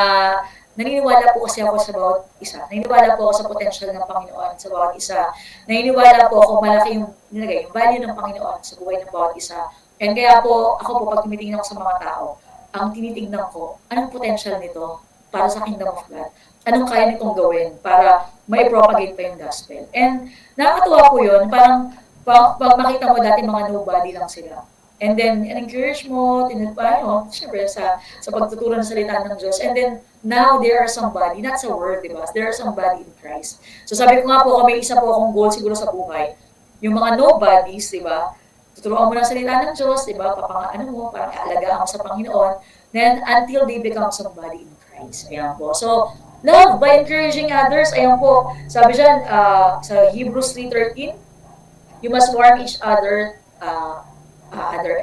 naniniwala po kasi ako sa bawat isa. Naniniwala po ako sa potential ng Panginoon sa bawat isa. Naniniwala po ako malaki yung value ng Panginoon sa buhay ng bawat isa. And kaya po, ako po, pag tumitingin ako sa mga tao, ang tinitignan ko, anong potential nito para sa Kingdom of God? Anong kaya nitong gawin para mai-propagate pa yung gospel? And nakakatuwa po yun, parang pag makita mo dati mga nobody lang sila. And then, encourage mo, syempre sa pagtuturo ng salita ng Diyos. And then, now, there are somebody, not sa word, diba? There are somebody in Christ. So, sabi ko nga po, may isa po akong goal siguro sa buhay. Yung mga nobodies, diba? Tuturuan mo ng salita ng Diyos, diba? Parang aalagaan mo sa Panginoon. Then, until they become somebody in Christ. Ayan po. So, love by encouraging others. Ayan po. Sabi dyan, sa Hebrews 3:13, you must warn each other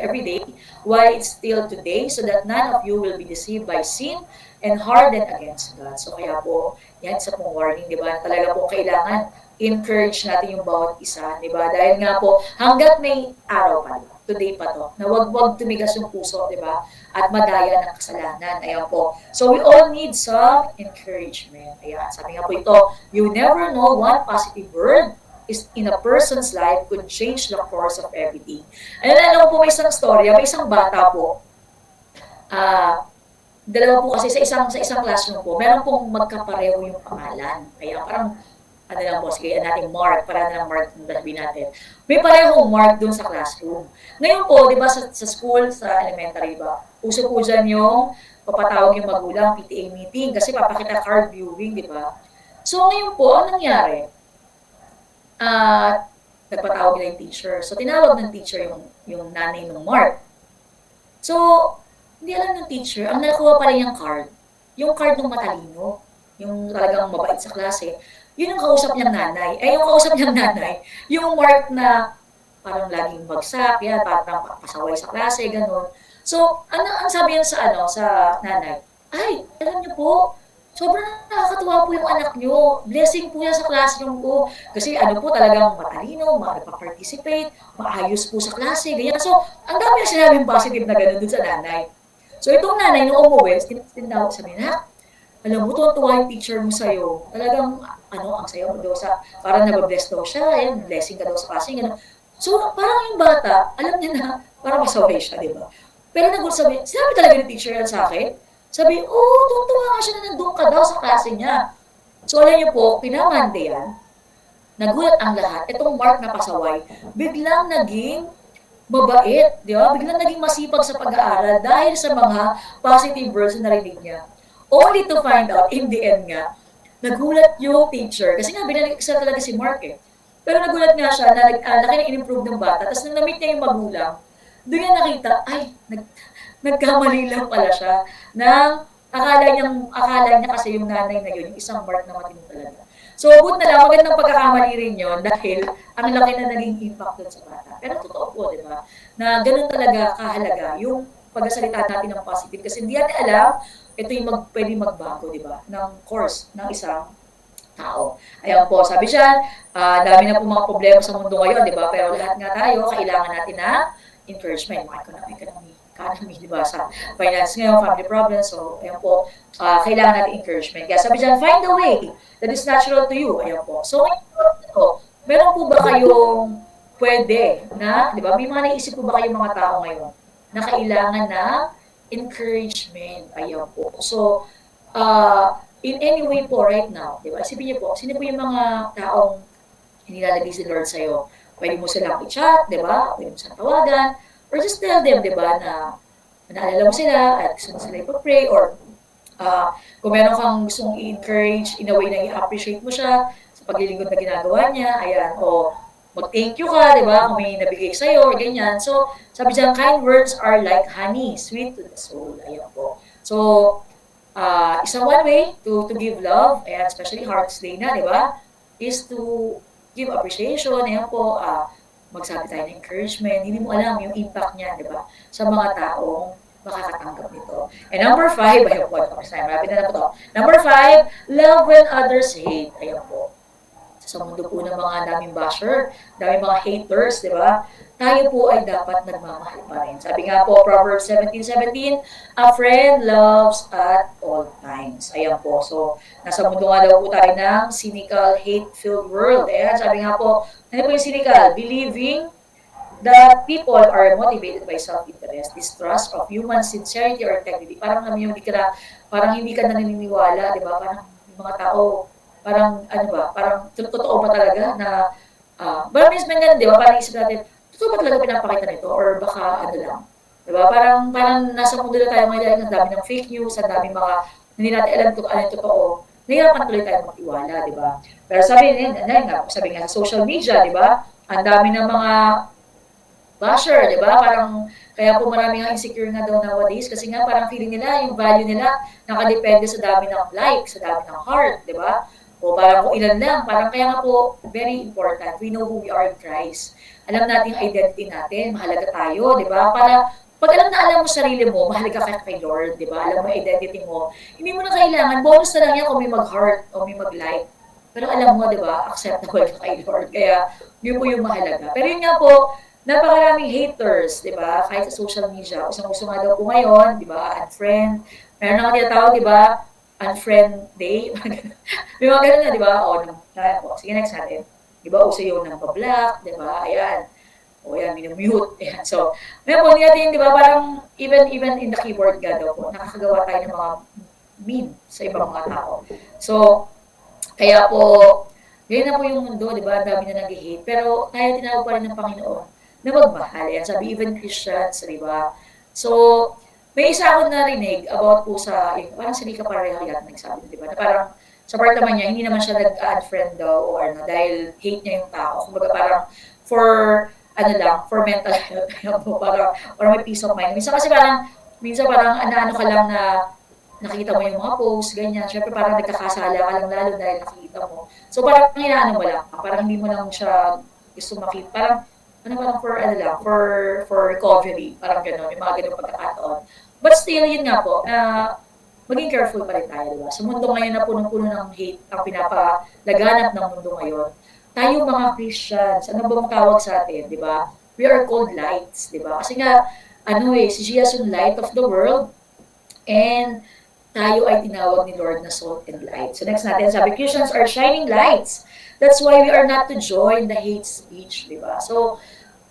every day while it's still today so that none of you will be deceived by sin and hardened against God. So kaya po, yan sa pong warning, di ba? Talaga po kailangan encourage natin yung bawat isa, di ba? Dahil nga po, hanggat may araw pa, today pa to, na wag tumigas yung puso, di ba? At madaya ng kasalanan. Ayan po. So we all need some encouragement. Ayan, sabi nga po ito, you never know one positive word is in a person's life could change the course of everything. And alam po, may isang storya, may isang bata po. Dalawa po kasi sa isang classroom po, meron pong magkapareho yung pangalan. Kaya parang, lang po, sige, natin Mark, para na lang Mark yung sabihin natin. May parehong Mark dun sa classroom. Ngayon po, di ba, sa school, sa elementary ba, uso po dyan yung papatawag yung magulang, PTA meeting, kasi papakita card viewing, di ba? So ngayon po, ang nangyari, nagpatawag nila yung teacher. So, tinawag ng teacher yung nanay ng Mark. So, hindi alam ng teacher, ang nakuha pala yung card ng matalino, yung talagang mabait sa klase, yun yung kausap niyang nanay. Yung kausap niyang nanay, yung Mark na parang laging bagsak, yan, parang pasaway sa klase, gano'n. So, ang sabi yan sa nanay, ay, alam niyo po, sobrang nakakatuwa po yung anak nyo. Blessing po yan sa classroom ko. Kasi po talagang matalino, nagpa-participate, maayos po sa klase, ganyan. So, ang dami na sinabing positive na gano'n dun sa nanay. So, itong nanay, nung umuwi, tinawag sabi na, alam mo, tuwa yung teacher mo sa'yo. Talagang, ang sa'yo mo daw parang nababless daw siya, blessing ka daw sa klase, gano'n. So, parang yung bata, alam niya na, parang masaway siya, di ba? Pero sinabi talaga ng teacher yan sa akin, sabi, tuwa nga siya na nandun ka daw sa klase niya. So, alam niyo po, pinamande yan, nagulat ang lahat. Itong Mark na pasaway, biglang naging mabait, di ba? Biglang naging masipag sa pag-aaral dahil sa mga positive words na narinig niya. Only to find out, in the end nga, nagulat yung teacher. Kasi nga, binalik-isa talaga si Mark eh. Pero nagulat nga siya na laki na in-improve ng bata. Tapos nung na-meet niya yung magulang, doon niya nakita, nagkamali lang pala siya nang akala niya kasi yung nanay na yun, yung isang Mark na matino talaga. So, but na lang, magandang pagkakamali rin yun dahil ang laki na naging impact dun sa bata. Pero totoo po, di ba? Na ganun talaga kahalaga yung pagsasalita natin ng positive. Kasi hindi natin alam, ito yung pwede magbago, di ba? Ng course ng isang tao. Ayan po, sabi siya, dami na po mga problema sa mundo ngayon, di ba? Pero lahat nga tayo, kailangan natin na encouragement, economy, di ba, sa finance ngayon, family problems, so, ayan po, kailangan natin encouragement. Kaya sabi dyan, find a way that is natural to you, ayan po. So, ngayon po, meron po ba kayong pwede na, di ba? May mga naisip po ba kayong mga tao ngayon na kailangan ng encouragement? Ayan po. So, in any way po right now, di ba? Isipin niyo po, sino po yung mga taong nilalagay si Lord sa'yo? Pwede mo silang i-chat, di ba? Pwede mo silang tawagan, or just tell them, di ba, na naalala mo sila at gusto mo sila ipag-pray, or kung meron kang gustong i-encourage in a way na i-appreciate mo siya sa paglilingkod na ginagawa niya, ayan, o mag-thank you ka, di ba, kung may nabigay sa'yo, or ganyan. So, sabi dyan, kind words are like honey, sweet to the soul. Ayan po. So, isang one way to give love, and especially Hearts Day na, di ba, is to give appreciation, ayan po, magsabi tayo ng encouragement. Hindi mo alam yung impact niya, di ba, sa mga taong makakatanggap nito. And number 5, ayun po, marami na po to. Number 5, love when others hate. Ayan po. Sa mundo po ng mga daming basher, daming mga haters, di ba? Tayo po ay dapat nagmamahal pa rin. Sabi nga po, Proverbs 17:17, a friend loves at all times. Ayan po. So, nasa mundo nga daw po tayo ng cynical, hate-filled world. Ayan, sabi nga po, ano po yung cynical? Believing that people are motivated by self-interest, distrust of human sincerity or integrity. Parang naman yung parang hindi ka naniniwala, di ba? Parang yung mga tao, parang ano ba, parang totoo ba talaga na, parang minsan ganun, di ba? Parang isip natin, totoo ba talaga pinapakita nito? Or baka ano lang, di ba? Parang nasa mundo na tayo ngayon, ang dami ng fake news, ang dami mga, hindi natin alam kung ano yung totoo. Nahirapan tuloy tayo mag-iwala, di ba? Pero sabi nga sa social media, di ba? Ang dami ng mga basher, di ba? Parang, kaya po marami nga insecure nga daw nowadays kasi nga parang feeling nila, yung value nila, nakadepende sa dami ng like, sa dami ng heart, di ba? O parang kung ilan lang, parang kaya nga po, very important, we know who we are in Christ. Alam natin yung identity natin, mahalaga tayo, di ba? Para, pag alam mo sarili mo, mahalaga ka kay Lord, di ba? Alam mo yung identity mo, hindi mo na kailangan, bonus na lang yan kung may mag-heart o may mag-like. Pero alam mo, di ba, acceptable ka kay Lord. Kaya, yun po yung mahalaga. Pero yun nga po, napakaraming haters, di ba? Kahit sa social media. Usang-uso nga daw po ngayon, di ba? Unfriend. Meron na nga tinatawag, di ba? Unfriend day. May mga ganun na, di ba? O, sige, next natin. Di ba? Uso yung nang pa-block, di ba? Ayan. O, ayan, minumute. Ayan. So, ngayon po, natin, di ba? Parang, even in the keyboard nga daw po, nakakagawa tayo ng mga meme sa ibang mga tao. So, kaya po, ganyan na po yung mundo, di ba? Ang dami na nag-hate. Pero, tayo tinawag pa rin ng Panginoon na magmahal. Yan, sabi even Christians, di ba? So, may isa akong narinig about po sa, parang si Rika Pareho yata nagsabi, di ba? Na parang, sa part naman niya, hindi naman siya nag-unfriend daw or ano, dahil hate niya yung tao. Kumbaga parang, for, ano lang, for mental health, parang, or may peace of mind. Minsan parang, ano ka lang na, nakikita mo yung mga posts, ganyan. Siyempre parang nagkakasala ka lang lalo dahil nakikita mo. So parang inaano mo lang, parang hindi mo lang siya gusto makita. Parang for recovery, parang gano'n, yung mga gano'ng pagkakataon. But still, yun nga po, maging careful pa rin tayo, diba? Sa mundo ngayon na punong-puno ng hate ang pinapalaganap ng mundo ngayon, tayo mga Christians, ano bang tawag sa atin, di ba? We are called lights, di ba? Kasi nga, si Jesus yung light of the world, and tayo ay tinawag ni Lord na salt and light. So next natin, sabi, Christians are shining lights. That's why we are not to join the hate speech, di ba? So,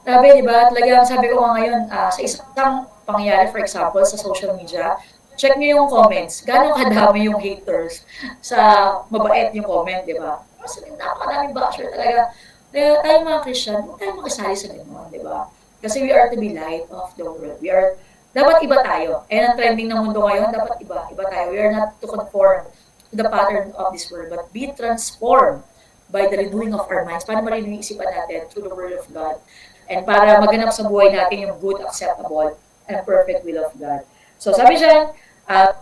sabi, di ba, talagang sabi ko nga ngayon, sa isang pangyayari, for example, sa social media, check nyo yung comments. Gano'ng kadami yung haters sa mabait yung comment, di ba? Kasi napakaraming basher talaga. Kaya tayo mga Christian, huwag tayo makasali sa gano'n, di ba? Kasi we are to be light of the world. Dapat iba tayo. And ang trending ng mundo ngayon, dapat iba tayo. We are not to conform to the pattern of this world, but be transformed by the renewing of our minds. Paano marinig yung isipan natin through the Word of God? And para maganap sa buhay natin yung good, acceptable, and perfect will of God. So sabi siya,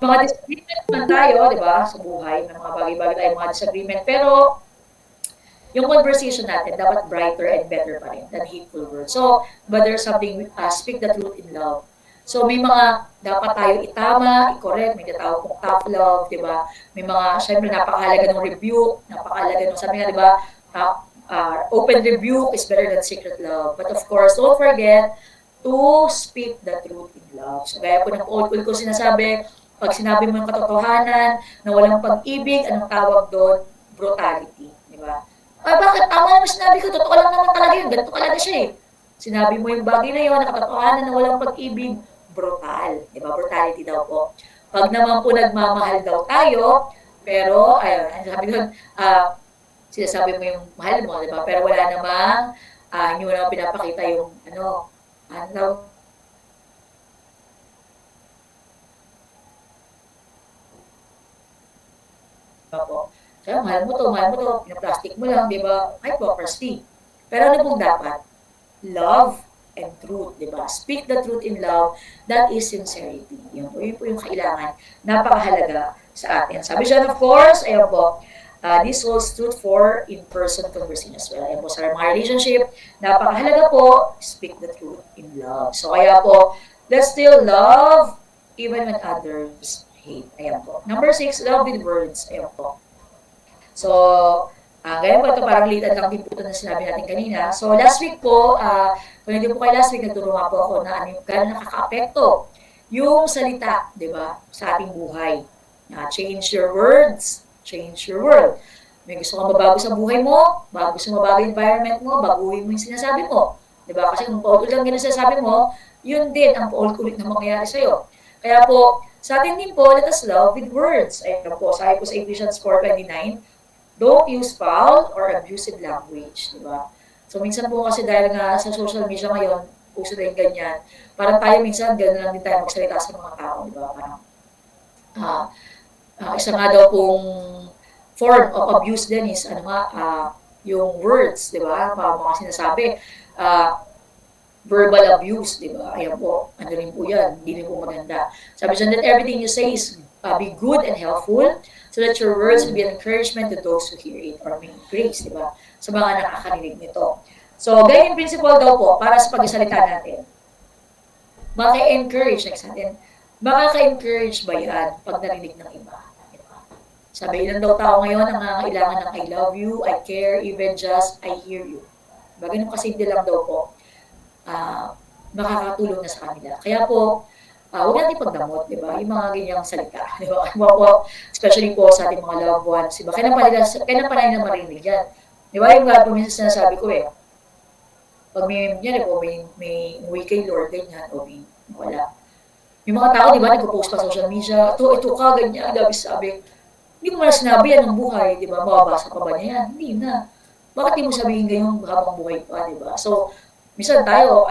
mga disagreement man tayo, di ba, sa buhay, may mga bagay-bagay tayo, mga disagreement, pero yung conversation natin dapat brighter and better pa rin than hateful words. So, but there's something, speak the truth in love. So, may mga dapat tayo itama, i-correct, may tinatawag pong tough love, di ba? May mga, syempre, napakahalaga ng rebuke, napakahalaga ng, sabi nga, di ba, open rebuke is better than secret love. But of course, don't forget to speak the truth in love. So, gaya po ng old ko sinasabi, pag sinabi mo yung katotohanan, na walang pag-ibig, anong tawag doon? Brutality, di ba? Ay, bakit? Tama naman sinabi ko, totoo lang naman talaga yun, ganito talaga siya eh. Sinabi mo yung bagay na yun, nakatotohanan na walang pag-ibig, brutal. Di ba? Brutality daw po. Pag naman po nagmamahal daw tayo, pero, ayun, sabi doon, sinasabi mo yung mahal mo, di ba? Pero wala namang, hindi mo naman pinapakita yung, ano, po. Kaya mahal mo to, pinaplastic mo lang, di ba? Hypocrisy. Pero ano pong dapat? Love and truth, di ba? Speak the truth in love, that is sincerity. Yun po yung kailangan. Napakahalaga sa atin. Sabi siya, of course, ayan po, this holds truth for in-person conversation as well. Ayan po, sa mga relationship, napakahalaga po, speak the truth in love. So, kaya po, let's still love even when others hate. Ayan po. Number 6, love with words. Ayan po. So, ganyan po ito, parang related lang din po ito na sinabi natin kanina. So, last week po, kung hindi po kayo last week, nagturo po ako na ano yung gano'n nakaka-apekto yung salita, di ba, sa ating buhay. Change your words, change your world. May gusto kang mabago sa buhay mo, gusto mo mabago yung environment mo, baguhin mo yung sinasabi mo. Di ba? Kasi kung paulit lang ganun sinasabi mo, yun din ang paulit-ulit na mangyayari sa'yo. Kaya po, sa atin din po, let us love with words. Ayun po, sabi po sa Ephesians 4:29, don't use foul or abusive language, di ba? So, minsan po kasi dahil nga sa social media ngayon, uso na yung ganyan, parang tayo minsan, gano'n lang din tayo magsalita sa mga tao, di ba? Parang, isa nga daw pong form of abuse din is, yung words, di ba? Mga sinasabi, verbal abuse, di ba? Ayan po, ano rin po yan, hindi rin po maganda. Sabi siya, that everything you say is be good and helpful, so that your words will be an encouragement to those who hear it or may grace, di ba? Sa mga nakakarinig nito. So, ganyan principle daw po para sa pagsasalita natin. Maka-encourage, next natin, makaka-encourage ba yan pag narinig ng iba? Sabi, ilan daw tao ngayon ang nangangailangan ng I love you, I care, even just I hear you. Diba? Ganun kasimple lang daw po. Makakatulong na sa kanila. Kaya po, huwag natin pagdamot, di ba? Yung mga ganyang salita, di ba? Po, especially po sa ating mga loved ones, di ba? Kailan pa nila marinig yan? Di ba? Yung nga po minsan sinasabi ko eh, pag yan po, may umuwi kay Lord, ganyan, o may wala. Yung mga tao, di ba, nagpo-post pa sa social media, ito ka, ganyan, sabi, hindi mo na sinabi yan ng buhay, di ba? Mababasa pa ba niya yan? Hindi na. Bakit di mo sabihin ganyan habang buhay pa, di ba? So, minsan tayo,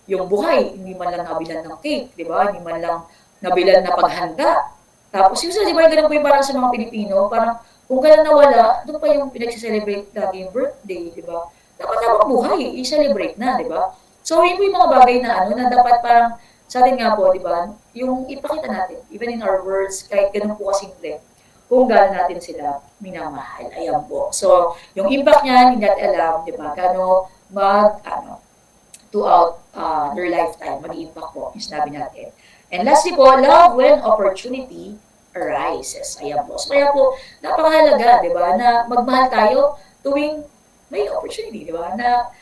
yung buhay, hindi man lang nabilan ng cake, di ba? Hindi man lang nabilan na paghanda. Tapos, yung di ba, ganun po yung parang sa mga Pilipino, parang kung kailan nawala, doon pa yung pinag-celebrate lagi yung birthday, di ba? Dapat habang buhay, i-celebrate na, di ba? So, yun po yung mga bagay na na dapat parang sa atin nga po, di ba, yung ipakita natin, even in our words, kahit ganun po kasimple, kung gaano natin sila minamahal. Ayan po. So, yung impact niyan, hindi natin alam, di ba, gano throughout their lifetime, mag-impact po, yung sinabi natin. And lastly po, love when opportunity arises. Ayan po. So, kaya po, napakahalaga, di ba, na magmahal tayo tuwing may opportunity, di ba, na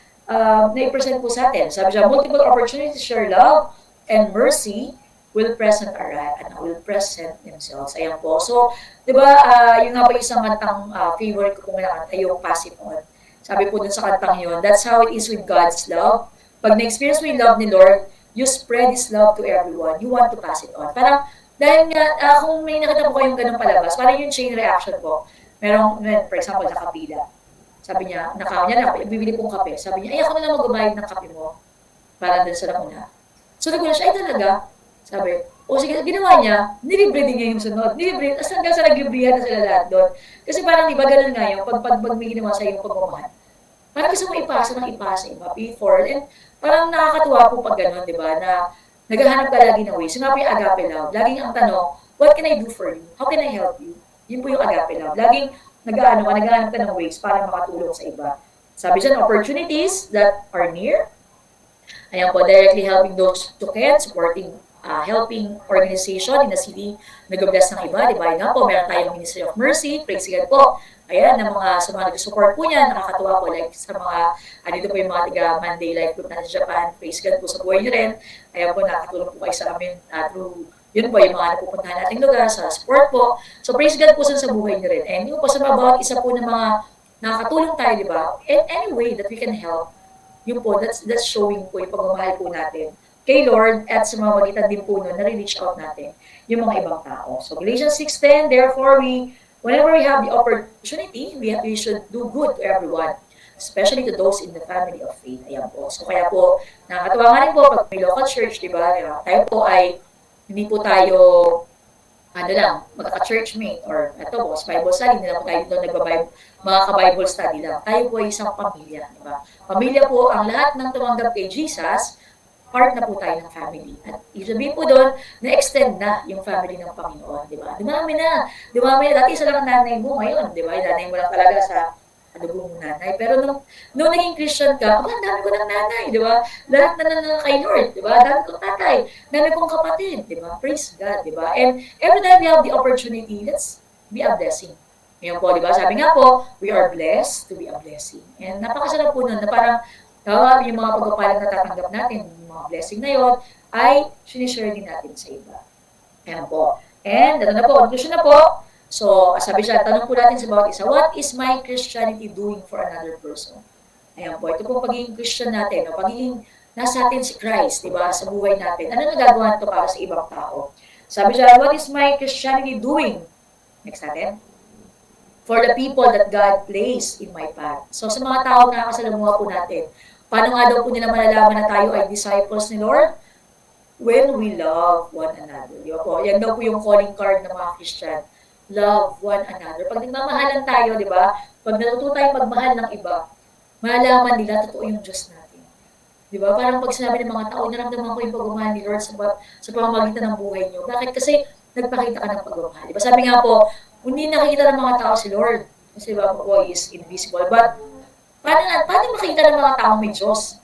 na-present po sa atin. Sabi siya, multiple opportunities to share love and mercy will present themselves. Ayan po. So, di ba, yung nga po isang kantang favorite ko kung nakanta, yung Pass It On. Sabi po dun sa kantang yun, that's how it is with God's love. Pag na-experience mo yung love ni Lord, you spread His love to everyone. You want to pass it on. Parang, dahil nga, kung may nakita po kayong ganun palabas, parang yung chain reaction po. Merong, for example, nakapila. Sabi niya, bibili pong kape. Sabi niya, ay ako na lang magbabayad ng kape mo. Para dun sa nauna. So, nagulat siya, ay talaga? Sabi, o sige, ginawa niya, nilibre din niya yung sunod. Nilibre, as hanggang sa naglibrihan na sila lahat doon. Kasi parang, di ba, ganun nga yun, pag may ginawa sa yung pagmamahal. Parang gusto mo ipasa, pay forward. And parang nakakatuwa po pag ganun, di ba, na naghahanap ka lagi ng ways. Yung nga po yung agape love. Laging ang tanong, what can I do for you? How can I help you? Yun po yung agape love. Laging naghahanap ka ng ways para makatulong sa iba. Sabi siya, opportunities that are near. Ayan po, directly helping those who can, supporting helping organization in the city, nag-bless ng iba, di ba? Nga po, meron tayong Ministry of Mercy, praise God po. Ayan, sa mga nag-support po niya, nakakatuwa po, like sa mga, dito po yung mga tiga Monday Life Group natin sa Japan, praise God po sa buhay niyo rin. Ayan po, nakakatulong po kayo sa amin through, yun po, yung mga napupuntahan nating lugar, sa support po. So, praise God po sa buhay niyo rin. And yun po, sa bawat isa po ng mga nakakatulong tayo, di ba? In any way that we can help, yun po, that's showing po yung pagmamahal po natin kay Lord at sa mga magitan din po nun, na-reach out natin yung mga ibang tao. So Galatians 6:10, therefore whenever we have the opportunity, we should do good to everyone, especially to those in the family of faith. Ayan po. So kaya po, nakakatuwa nga rin po pag may local church, di ba? Tayo po ay, hindi po tayo magka-churchmate or ito po, Bible study, hindi lang po tayo dito mga ka-Bible study lang. Tayo po ay isang pamilya, di ba? Pamilya po, ang lahat ng tumanggap kay Jesus, part na po tayo ng family. At sabihin po doon, na-extend na yung family ng Panginoon, di ba? Dumami na. Dati isa lang ang nanay mo ngayon, di ba? Yung nanay mo lang talaga sa dugo mong nanay. Pero nung naging Christian ka, ang dami ko ng nanay, di ba? Lahat na kay Lord, di ba? Dami kong tatay, dami kong kapatid, di ba? Praise God, di ba? And every time we have the opportunity, let's be a blessing. Ngayon po, di ba? Sabi nga po, we are blessed to be a blessing. And napakasarap po nun na parang yung mga pagpapalang natatanggap natin, yung mga blessing na yun, ay sinishare din natin sa iba. Ayan po. And, conclusion na po. So, sabi siya, tanong po natin sa bawat isa, what is my Christianity doing for another person? Ayan po, ito po pagiging Christian natin, pagiging nasa atin si Christ, di ba, sa buhay natin. Ano nagagawa nito para sa ibang tao? Sabi siya, what is my Christianity doing? Next natin. For the people that God placed in my path. So, sa mga tao na nakasalamuha po natin, paano nga daw po nila malalaman na tayo ay disciples ni Lord? When we love one another. Di ba po? Yan daw po yung calling card ng mga Christian. Love one another. Pag nagmamahalan tayo, di ba? Pag natuto tayong magmahal ng iba, malalaman nila totoo yung Diyos natin. Di ba? Parang pag sinabi ng mga tao, naramdaman ko yung pagmamahal ni Lord sa pamamagitan ng buhay niyo. Bakit? Kasi nagpakita ka ng pagmamahal. Di ba? Sabi nga po, hindi nakikita ng mga tao si Lord. Kasi diba po is invisible. But, paano makita ng mga tao may Diyos?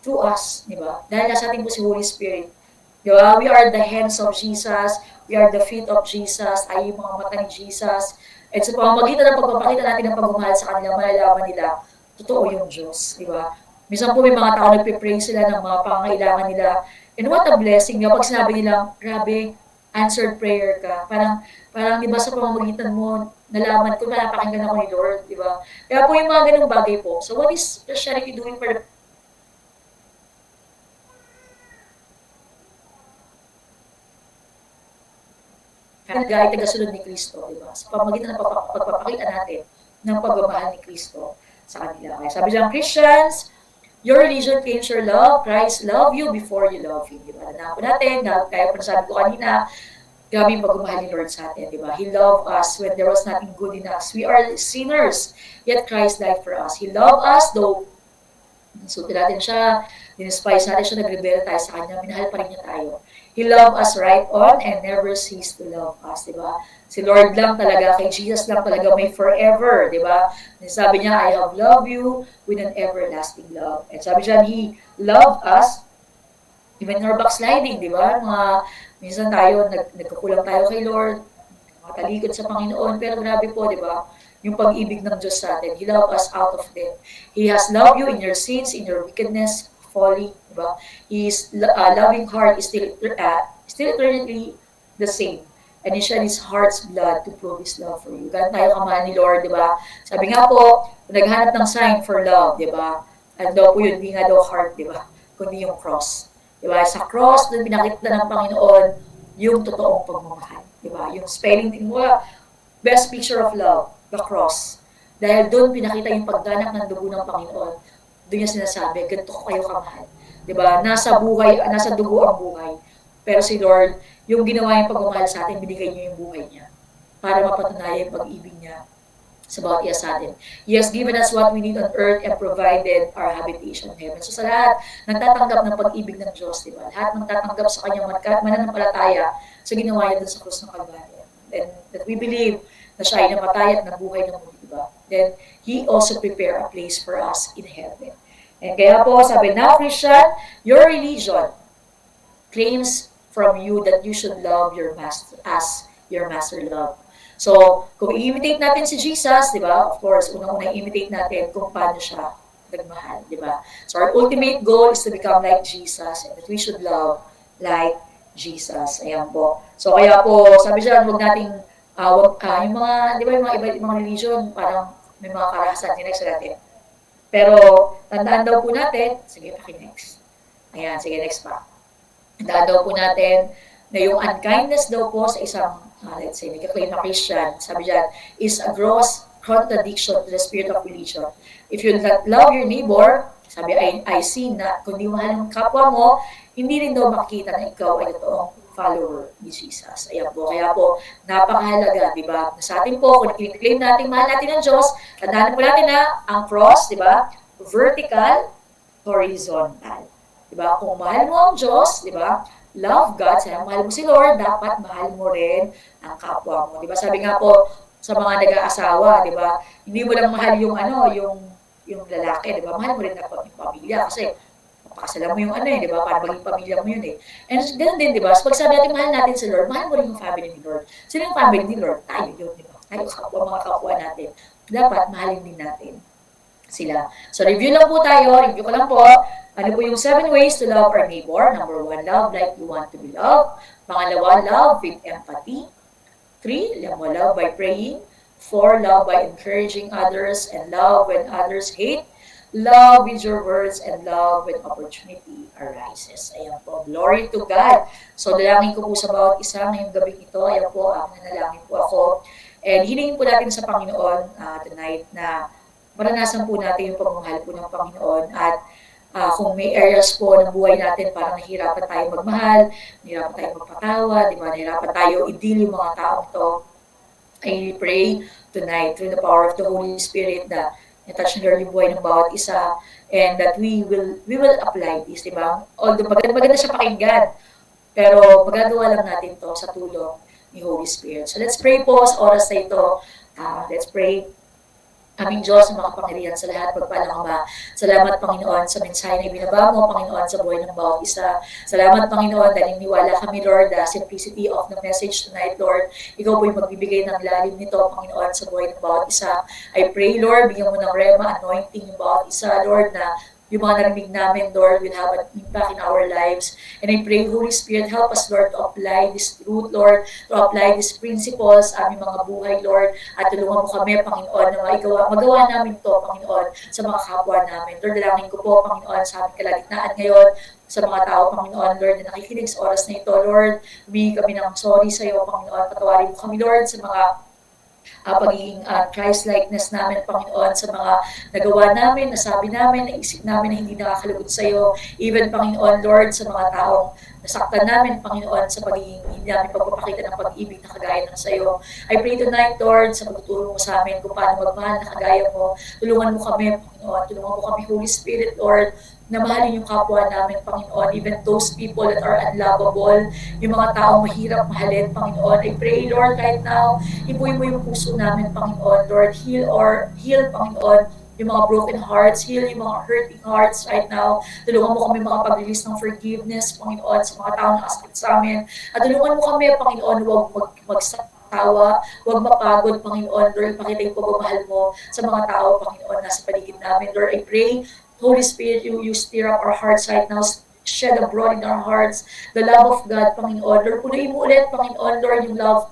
Through us, di ba? Dahil nasa atin po si Holy Spirit. Di ba? We are the hands of Jesus. We are the feet of Jesus. Tayo yung mga mata ni Jesus. At sa pamamagitan ng pagpapakita natin ng pagmamahal sa kanila, malalaman nila, totoo yung Diyos. Di ba? Minsan po may mga tao nagpipray sila ng mga pangangailangan nila. And what a blessing. Pag sinabi nila, grabe, answered prayer ka. Parang di ba sa pamamagitan mo, nalaman ko, napakinggan ako ni Lord. Di ba? Kaya po yung mga ganung bagay po. So what is Christianity doing for the gaya tagasunod ni Kristo, di ba? Sa pamamagitan ng pagpapakita natin ng pagmamahal ni Kristo sa kanila. Kaya sabi lang, Christians, your religion claims your love. Christ love you before you love Him. Di ba? Tandaan po natin, kaya po nasabi ko kanina, grabe yung pagmamahal ni Lord sa atin, di ba? He loved us when there was nothing good in us. We are sinners, yet Christ died for us. He loved us, though insultin natin siya, dinispice natin siya, nagrebelde tayo sa Kanya, minahal pa rin niya tayo. He loved us right on and never ceased to love us, di ba? Si Lord lang talaga, kay Jesus lang talaga may forever, di ba? Sabi niya, I have loved you with an everlasting love. And sabi niya, He loved us even in our backsliding, di ba? Minsan tayo, nagkakulang tayo kay Lord, matalikod sa Panginoon, pero grabe po, di ba? Yung pag-ibig ng Diyos sa atin. He loved us out of death. He has loved you in your sins, in your wickedness, folly, diba? His loving heart is still eternally the same. And He shed His heart's blood to prove His love for you. Ganun tayo kamahal ni Lord, diba? Sabi nga po, naghanap ng sign for love, diba? Ano daw po yun, hindi nga daw heart, diba? Kundi yung cross. Diba? Sa cross, doon pinakita ng Panginoon yung totoong pagmamahal. Diba? Yung spelling din mo, best picture of love, the cross. Dahil doon pinakita yung pagganap ng dugo ng Panginoon. Doon niya sinasabi, ganito ko kayo kamahal. Diba? Nasa dugo ang buhay. Pero si Lord, yung ginawa yung pagmamahal sa atin, binigay niya yung buhay niya para mapatunayan yung pag-ibig niya sa bawat isa sa atin. He has given us what we need on earth and provided our habitation in heaven. So sa lahat, nagtatanggap ng pag-ibig ng Diyos, diba? Lahat nagtatanggap sa kanyang mananampalataya sa ginawa niya doon sa krus ng Kalbaryo. And that we believe na siya ay namatay at nabuhay ng muli, diba? Then, He also prepared a place for us in heaven. And kaya po, sabi, now Christian, your religion claims from you that you should love your master as your master loved. So, kung i-imitate natin si Jesus, di ba? Of course, unang-una i-imitate natin kung paano siya nagmahal, di ba? So, our ultimate goal is to become like Jesus and that we should love like Jesus. Ayan po. So, kaya po, sabi siya, huwag nating, yung mga, di ba, yung mga iba, mga religion, parang may mga karahasan. Next natin. Pero, tandaan daw po natin, sige, paki-next. Ayan, sige, next pa. Tandaan daw po natin na yung unkindness daw po sa isang, let's say, nagka-claim na Christian, sabi dyan, is a gross contradiction to the spirit of religion. If you love your neighbor, sabi, I see na kung di mahal ng kapwa mo, hindi rin daw makikita na ikaw ay totoong follower ni Jesus. Ayan po. Kaya po, napakahalaga, di ba? Sa atin po, kung claim natin mahal natin ang Diyos, tandaan po natin na ang cross, di ba? Vertical, horizontal. Di ba? Kung mahal mo ang Diyos, di ba? Love God, sabi, mahal mo si Lord, dapat mahal mo rin ang kapwa mo. Di ba? Sabi nga po, sa mga nag-aasawa, di ba? Hindi mo lang mahal yung yung lalaki, di ba? Mahal mo rin dapat yung pamilya kasi pakasala mo yung di ba? Para maging pamilya mo yun eh. And ganun din, di ba? So, pag sabi natin, mahal natin si Lord, mahal mo rin yung family ni Lord. Sino yung family ni Lord? Tayo yun, di ba? Tayo kapwa, mga kapwa natin. Dapat mahalin din natin sila. So, review lang po tayo. Review ko lang po. Ano po yung 7 ways to love our neighbor? Number 1, love like you want to be loved. Pangalawa, love with empathy. 3, love by praying. 4, love by encouraging others. And love when others hate. Love with your words and love when opportunity arises. Ayan po. Glory to God. So, dalangin ko po sa bawat isa ngayong gabing ito. Ayan po, nanalangin po ako. And hiningin po natin sa Panginoon tonight na maranasan po natin yung pagmamahal po ng Panginoon. At kung may areas po ng buhay natin parang nahihirapan tayo magmahal, nahihirapan tayo magpatawa, di ba? Nahihirapan tayo i-deal yung mga taong to. I pray tonight through the power of the Holy Spirit na touch na yung buhay ng bawat isa and that we will apply this, di ba? Although maganda siya pakinggan, pero magagawa lang natin to sa tulong ni Holy Spirit. So let's pray po sa oras na ito. Let's pray. Aming Diyos, makapangyarihan sa lahat, pagpalang Ama. Salamat, Panginoon, sa mensahe na ibinaba mo, Panginoon, sa buhay ng bawat isa. Salamat, Panginoon, dahil niwala kami, Lord, the simplicity of the message tonight, Lord. Ikaw po'y magbibigay ng lalim nito, Panginoon, sa buhay ng bawat isa. I pray, Lord, bigyan mo ng rema, anointing yung bawat isa, Lord, na yung mga narinig namin, Lord, will have an impact in our lives. And I pray, Holy Spirit, help us, Lord, to apply this truth, Lord, to apply these principles sa aming mga buhay, Lord, at tulungan mo kami, Panginoon, na magawa namin to, Panginoon, sa mga kapwa namin. Lord, dalangin ko po, Panginoon, sa aming kalagitnaan ngayon, sa mga tao, Panginoon, Lord, na nakikinig sa oras na ito, Lord, humingi kami ng sorry sa iyo, Panginoon, patawarin mo kami, Lord, sa mga pagiging Christ-likeness namin, Panginoon, sa mga nagawa namin, nasabi namin, naisip namin na hindi nakakalugod sa iyo. Even, Panginoon, Lord, sa mga taong nasaktan namin, Panginoon, sa pagiging hindi namin pagpapakita ng pag-ibig na kagaya ng sa iyo. I pray tonight, Lord, sa pagtuturo mo sa amin kung paano magmahal na kagaya mo. Tulungan mo kami, Panginoon. Tulungan mo kami, Holy Spirit, Lord, na mahalin yung kapwa namin, Panginoon, even those people that are unlovable, yung mga taong mahirap mahalin, Panginoon. I pray, Lord, right now, ipuin mo yung puso namin, Panginoon, Lord, heal, Panginoon, yung mga broken hearts, heal yung mga hurting hearts right now. Tulungan mo kami makapag-release ng forgiveness, Panginoon, sa mga taong nakasakit sa amin. At tulungan mo kami, Panginoon, huwag magtawa, huwag mapagod, Panginoon, Lord, ipakita yung pagmamahal mo sa mga tao, Panginoon, nasa paligid namin. Lord, I pray, Holy Spirit, you stir up our hearts right now, shed abroad in our hearts the love of God, Panginoon. Lord, punuin mo ulit, Panginoon, Lord, yung love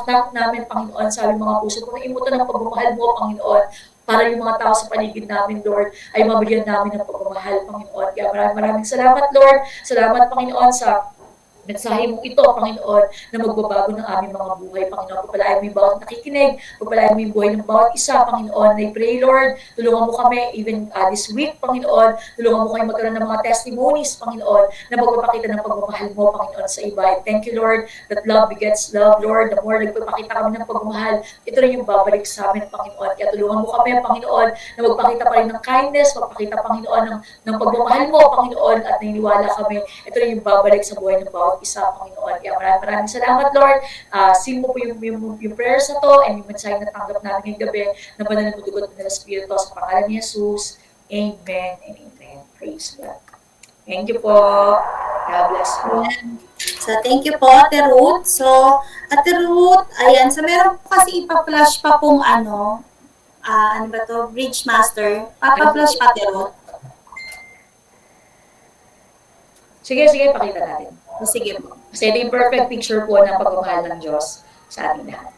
tank namin, Panginoon, sa aming mga puso. Punuin mo ito ng pagmamahal mo, Panginoon, para yung mga tao sa paligid namin, Lord, ay mabigyan namin ng pagmamahal, Panginoon. Kaya maraming salamat, Lord. Salamat, Panginoon, sa mensahe mo ito, Panginoon, na magbabago ng aming mga buhay, Panginoon. Pagpalain mo yung bawat nakikinig, pagpalain mo yung buhay ng bawat isa, Panginoon. I pray, Lord, tulungan mo kami, even this week, Panginoon, tulungan mo kami magkaroon ng mga testimonies, Panginoon, na magpapakita ng pagmamahal mo, Panginoon, sa iba. And thank you, Lord, that love begets love, Lord. The more nagpapakita kami ng pagmamahal, ito rin yung babalik sa amin, Panginoon. Kaya tulungan mo kami, Panginoon, na magpakita pa rin ng kindness, magpakita, Panginoon, ng pagmamahal mo, Panginoon, at naniniwala kami, ito rin yung babalik sa buhay ng bawat isa, Panginoon. Kaya maraming salamat, Lord. Sing mo po yung prayers na to and yung mensahe na tanggap namin ngayong gabi na banal na dugot ng Espiritu sa pangalan ni Jesus. Amen and amen. Praise God. Thank you po. God bless you. So, thank you po, Ate Ruth. So, Ate Ruth, ayan. So, meron po kasi ipa-flash pa pong ano ba to? Bridge Master. Papa-flash pa, Ate Ruth. Sige, pakita natin. Sige po. Kasi ito yung perfect picture po ng pagmamahal ng Diyos sa ating lahat.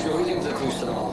Yo gideyim de kılıçtan al.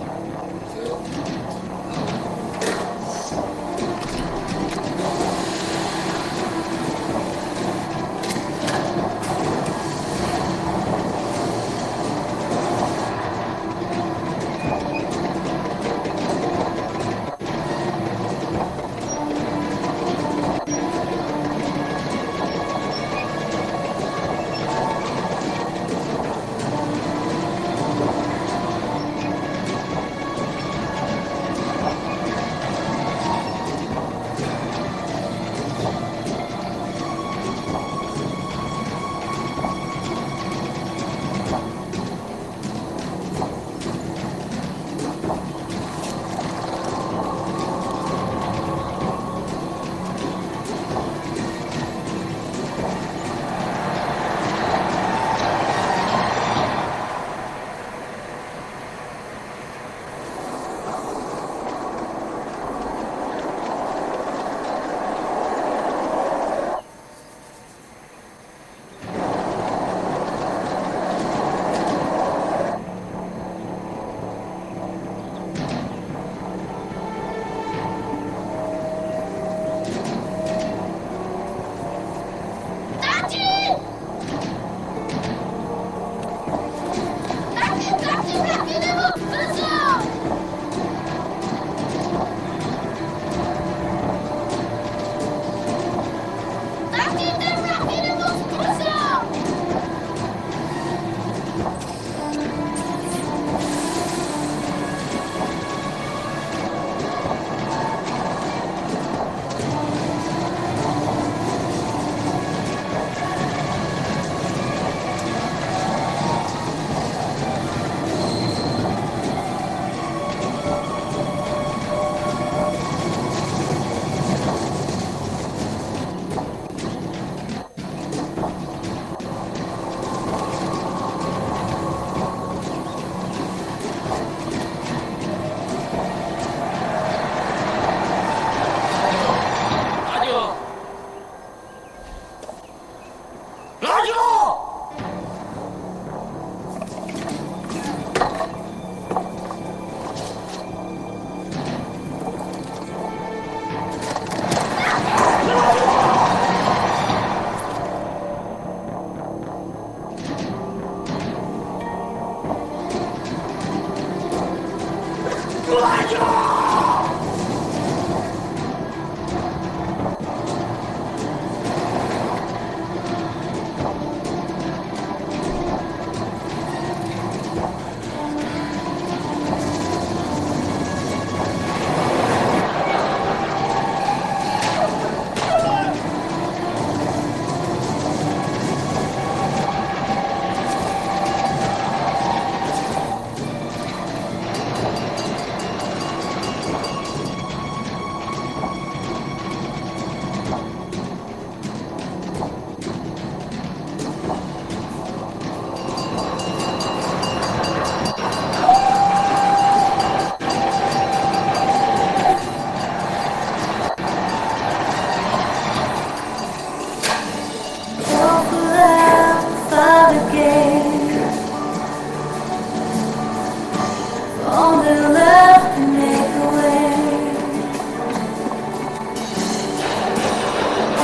All the love can make a way.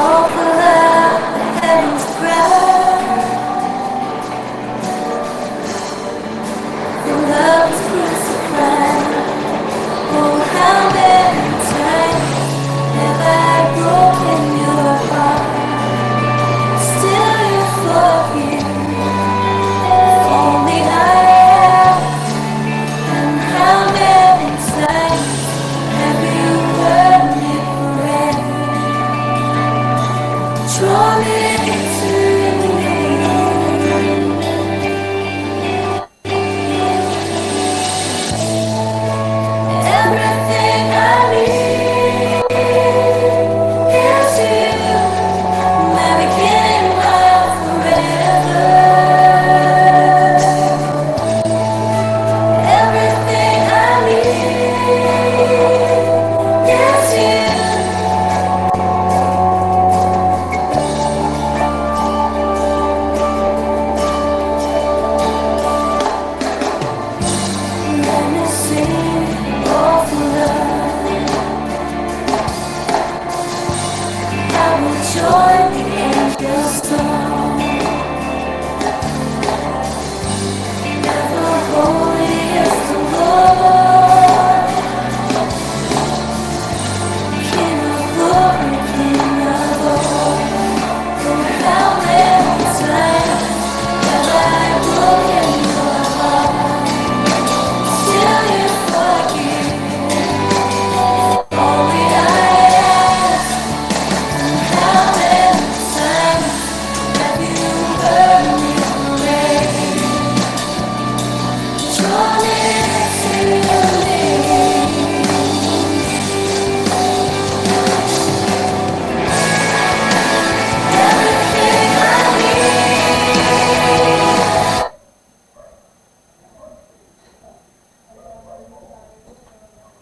All the love the heavens grant. The love is crucified. Oh, how many times have I broken your heart? Still you forgive. If only I have. And how many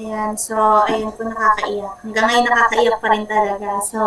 Ayan, so, ayun po nakakaiyak. Hanggang ngayon nakakaiyak pa rin talaga. So,